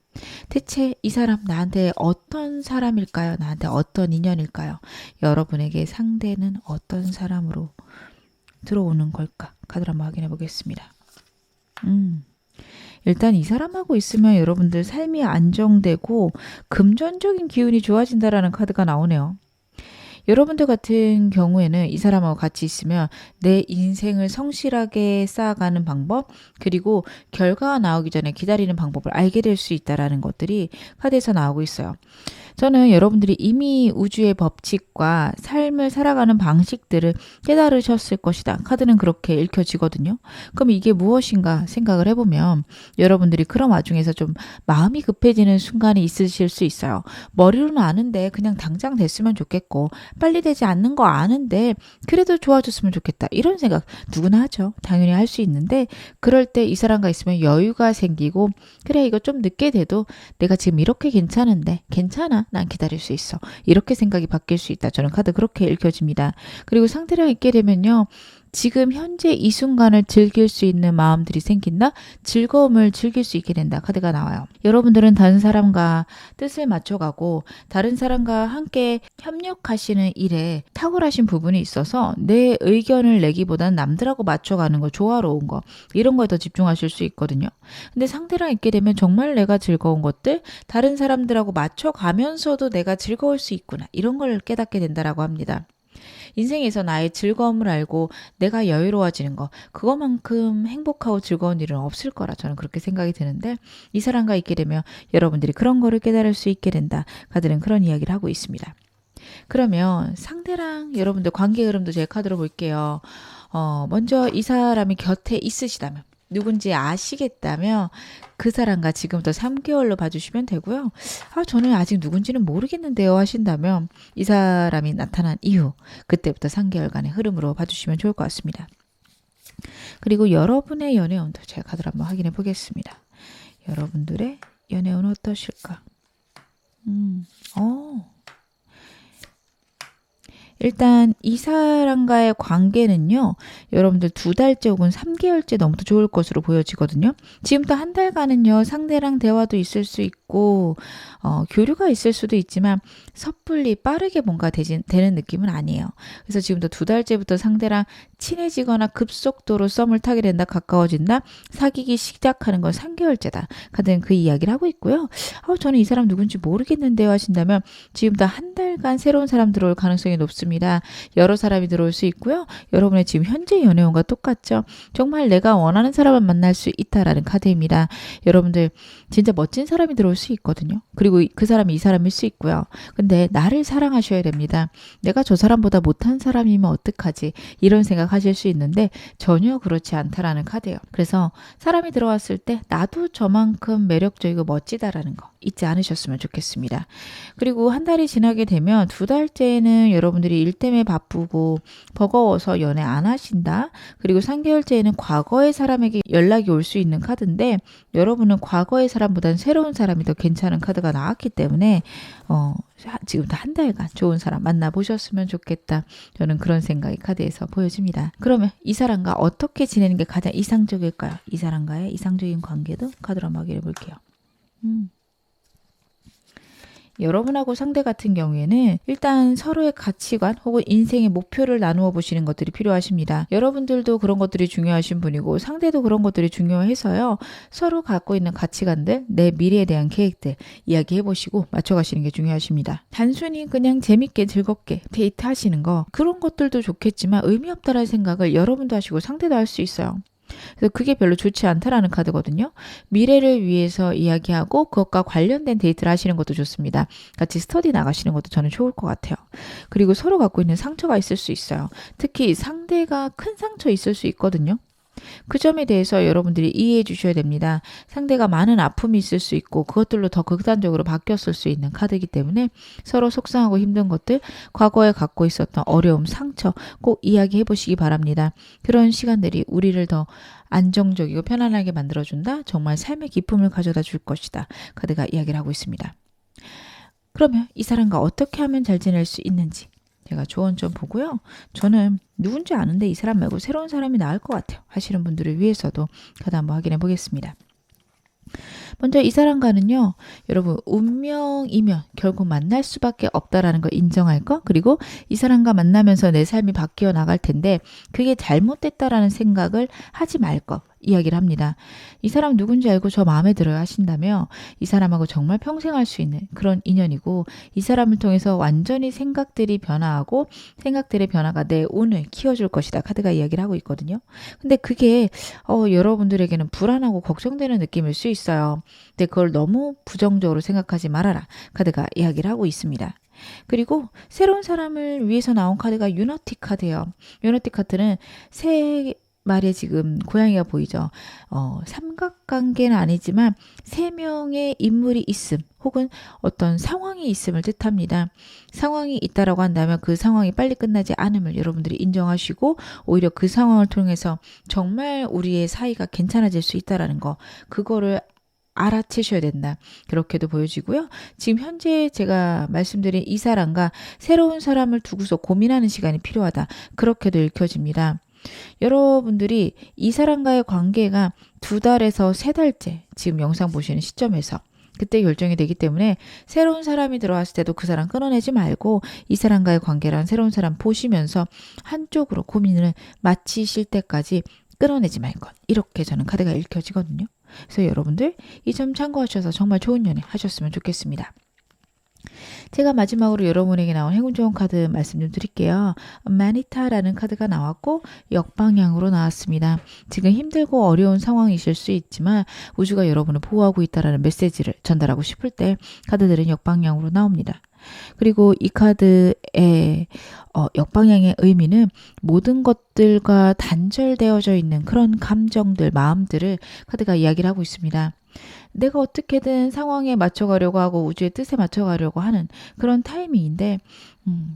대체 이 사람 나한테 어떤 사람일까요? 나한테 어떤 인연일까요? 여러분에게 상대는 어떤 사람으로 들어오는 걸까? 카드를 한번 확인해 보겠습니다. 일단 이 사람하고 있으면 여러분들 삶이 안정되고 금전적인 기운이 좋아진다라는 카드가 나오네요. 여러분들 같은 경우에는 이 사람하고 같이 있으면 내 인생을 성실하게 쌓아가는 방법, 그리고 결과가 나오기 전에 기다리는 방법을 알게 될 수 있다라는 것들이 카드에서 나오고 있어요. 저는 여러분들이 이미 우주의 법칙과 삶을 살아가는 방식들을 깨달으셨을 것이다. 카드는 그렇게 읽혀지거든요. 그럼 이게 무엇인가 생각을 해보면 여러분들이 그런 와중에서 좀 마음이 급해지는 순간이 있으실 수 있어요. 머리로는 아는데 그냥 당장 됐으면 좋겠고, 빨리 되지 않는 거 아는데 그래도 좋아졌으면 좋겠다. 이런 생각 누구나 하죠. 당연히 할 수 있는데, 그럴 때 이 사람과 있으면 여유가 생기고, 그래 이거 좀 늦게 돼도 내가 지금 이렇게 괜찮은데 괜찮아, 난 기다릴 수 있어, 이렇게 생각이 바뀔 수 있다. 저는 카드 그렇게 읽혀집니다. 그리고 상대랑 있게 되면요, 지금 현재 이 순간을 즐길 수 있는 마음들이 생긴다. 즐거움을 즐길 수 있게 된다. 카드가 나와요. 여러분들은 다른 사람과 뜻을 맞춰가고 다른 사람과 함께 협력하시는 일에 탁월하신 부분이 있어서 내 의견을 내기보다는 남들하고 맞춰가는 거, 조화로운 거, 이런 거에 더 집중하실 수 있거든요. 근데 상대랑 있게 되면 정말 내가 즐거운 것들, 다른 사람들하고 맞춰가면서도 내가 즐거울 수 있구나, 이런 걸 깨닫게 된다라고 합니다. 인생에서 나의 즐거움을 알고 내가 여유로워지는 거, 그거만큼 행복하고 즐거운 일은 없을 거라 저는 그렇게 생각이 드는데, 이 사람과 있게 되면 여러분들이 그런 거를 깨달을 수 있게 된다. 카드는 그런 이야기를 하고 있습니다. 그러면 상대랑 여러분들 관계 흐름도 제 카드로 볼게요. 먼저 이 사람이 곁에 있으시다면, 누군지 아시겠다면 그 사람과 지금부터 3개월로 봐주시면 되고요. 저는 아직 누군지는 모르겠는데요 하신다면 이 사람이 나타난 이후, 그때부터 3개월간의 흐름으로 봐주시면 좋을 것 같습니다. 그리고 여러분의 연애운도 제가 카드를 한번 확인해 보겠습니다. 여러분들의 연애운은 어떠실까? 일단 이 사람과의 관계는요, 여러분들 2달째 혹은 3개월째 너무도 좋을 것으로 보여지거든요. 지금부터 한 달간은요, 상대랑 대화도 있을 수 있고 교류가 있을 수도 있지만 섣불리 빠르게 뭔가 되는 느낌은 아니에요. 그래서 지금부터 2달째부터 상대랑 친해지거나 급속도로 썸을 타게 된다, 가까워진다, 사귀기 시작하는 건 3개월째다. 카드는 그 이야기를 하고 있고요. 저는 이 사람 누군지 모르겠는데요 하신다면 지금부터 한 달간 새로운 사람 들어올 가능성이 높습니다. 여러 사람이 들어올 수 있고요. 여러분의 지금 현재 연애운과 똑같죠. 정말 내가 원하는 사람을 만날 수 있다라는 카드입니다. 여러분들 진짜 멋진 사람이 들어올 수 있거든요. 그리고 그 사람이 이 사람일 수 있고요. 근데 나를 사랑하셔야 됩니다. 내가 저 사람보다 못한 사람이면 어떡하지, 이런 생각하실 수 있는데 전혀 그렇지 않다라는 카드예요. 그래서 사람이 들어왔을 때 나도 저만큼 매력적이고 멋지다라는 거 잊지 않으셨으면 좋겠습니다. 그리고 한 달이 지나게 되면 2달째는 여러분들이 일 때문에 바쁘고 버거워서 연애 안 하신다. 그리고 3개월째에는 과거의 사람에게 연락이 올 수 있는 카드인데, 여러분은 과거의 사람보다는 새로운 사람이 더 괜찮은 카드가 나왔기 때문에 지금부터 한 달간 좋은 사람 만나보셨으면 좋겠다. 저는 그런 생각이 카드에서 보여집니다. 그러면 이 사람과 어떻게 지내는 게 가장 이상적일까요? 이 사람과의 이상적인 관계도 카드로 한번 확인해 볼게요. 여러분하고 상대 같은 경우에는 일단 서로의 가치관 혹은 인생의 목표를 나누어 보시는 것들이 필요하십니다. 여러분들도 그런 것들이 중요하신 분이고 상대도 그런 것들이 중요해서요. 서로 갖고 있는 가치관들, 내 미래에 대한 계획들 이야기해 보시고 맞춰가시는 게 중요하십니다. 단순히 그냥 재밌게 즐겁게 데이트 하시는 거, 그런 것들도 좋겠지만 의미 없다라는 생각을 여러분도 하시고 상대도 할 수 있어요. 그래서 그게 별로 좋지 않다라는 카드거든요. 미래를 위해서 이야기하고 그것과 관련된 데이트를 하시는 것도 좋습니다. 같이 스터디 나가시는 것도 저는 좋을 것 같아요. 그리고 서로 갖고 있는 상처가 있을 수 있어요. 특히 상대가 큰 상처 있을 수 있거든요. 그 점에 대해서 여러분들이 이해해 주셔야 됩니다. 상대가 많은 아픔이 있을 수 있고 그것들로 더 극단적으로 바뀌었을 수 있는 카드이기 때문에 서로 속상하고 힘든 것들, 과거에 갖고 있었던 어려움, 상처 꼭 이야기해 보시기 바랍니다. 그런 시간들이 우리를 더 안정적이고 편안하게 만들어준다. 정말 삶의 기쁨을 가져다 줄 것이다. 카드가 이야기를 하고 있습니다. 그러면 이 사람과 어떻게 하면 잘 지낼 수 있는지 제가 조언 좀 보고요. 저는 누군지 아는데 이 사람 말고 새로운 사람이 나을 것 같아요 하시는 분들을 위해서도 카드 한번 확인해 보겠습니다. 먼저 이 사람과는요, 여러분 운명이면 결국 만날 수밖에 없다라는 걸 인정할 것, 그리고 이 사람과 만나면서 내 삶이 바뀌어 나갈 텐데 그게 잘못됐다라는 생각을 하지 말 것, 이야기를 합니다. 이 사람 누군지 알고 저 마음에 들어요 하신다며 이 사람하고 정말 평생 할 수 있는 그런 인연이고 이 사람을 통해서 완전히 생각들이 변화하고 생각들의 변화가 내 운을 키워줄 것이다. 카드가 이야기를 하고 있거든요. 근데 그게 여러분들에게는 불안하고 걱정되는 느낌일 수 있어요. 근데 그걸 너무 부정적으로 생각하지 말아라. 카드가 이야기를 하고 있습니다. 그리고 새로운 사람을 위해서 나온 카드가 유너티 카드예요. 유너티 카드는 세 마리의 지금 고양이가 보이죠. 삼각관계는 아니지만 세 명의 인물이 있음 혹은 어떤 상황이 있음을 뜻합니다. 상황이 있다라고 한다면 그 상황이 빨리 끝나지 않음을 여러분들이 인정하시고 오히려 그 상황을 통해서 정말 우리의 사이가 괜찮아질 수 있다라는 거 그거를 알아채셔야 된다. 그렇게도 보여지고요. 지금 현재 제가 말씀드린 이 사람과 새로운 사람을 두고서 고민하는 시간이 필요하다. 그렇게도 읽혀집니다. 여러분들이 이 사람과의 관계가 2달에서 3달째 지금 영상 보시는 시점에서 그때 결정이 되기 때문에 새로운 사람이 들어왔을 때도 그 사람 끊어내지 말고 이 사람과의 관계랑 새로운 사람 보시면서 한쪽으로 고민을 마치실 때까지 끊어내지 말 것. 이렇게 저는 카드가 읽혀지거든요. 그래서 여러분들 이 점 참고하셔서 정말 좋은 연애 하셨으면 좋겠습니다. 제가 마지막으로 여러분에게 나온 행운 좋은 카드 말씀 좀 드릴게요. 마니타라는 카드가 나왔고 역방향으로 나왔습니다. 지금 힘들고 어려운 상황이실 수 있지만 우주가 여러분을 보호하고 있다는 메시지를 전달하고 싶을 때 카드들은 역방향으로 나옵니다. 그리고 이 카드의 역방향의 의미는 모든 것들과 단절되어져 있는 그런 감정들, 마음들을 카드가 이야기를 하고 있습니다. 내가 어떻게든 상황에 맞춰가려고 하고 우주의 뜻에 맞춰가려고 하는 그런 타이밍인데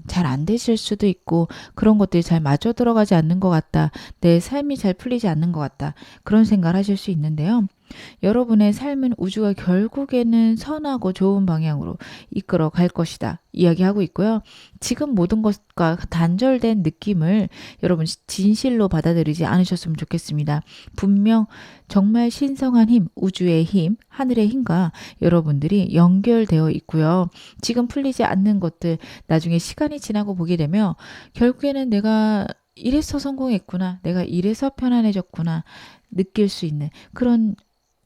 잘 안 되실 수도 있고 그런 것들이 잘 맞아 들어가지 않는 것 같다. 내 삶이 잘 풀리지 않는 것 같다. 그런 생각을 하실 수 있는데요. 여러분의 삶은 우주가 결국에는 선하고 좋은 방향으로 이끌어 갈 것이다. 이야기하고 있고요. 지금 모든 것과 단절된 느낌을 여러분 진실로 받아들이지 않으셨으면 좋겠습니다. 분명 정말 신성한 힘, 우주의 힘, 하늘의 힘과 여러분들이 연결되어 있고요. 지금 풀리지 않는 것들 나중에 시간이 지나고 보게 되면 결국에는 내가 이래서 성공했구나. 내가 이래서 편안해졌구나. 느낄 수 있는 그런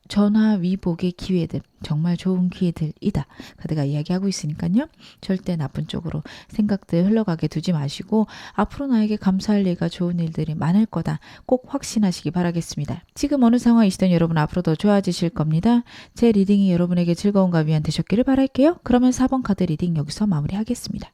전화 위복의 기회들, 정말 좋은 기회들이다. 카드가 이야기하고 있으니까요. 절대 나쁜 쪽으로 생각들 흘러가게 두지 마시고 앞으로 나에게 감사할 일과 좋은 일들이 많을 거다. 꼭 확신하시기 바라겠습니다. 지금 어느 상황이시든 여러분 앞으로 더 좋아지실 겁니다. 제 리딩이 여러분에게 즐거움과 위안 되셨기를 바랄게요. 그러면 4번 카드 리딩 여기서 마무리하겠습니다.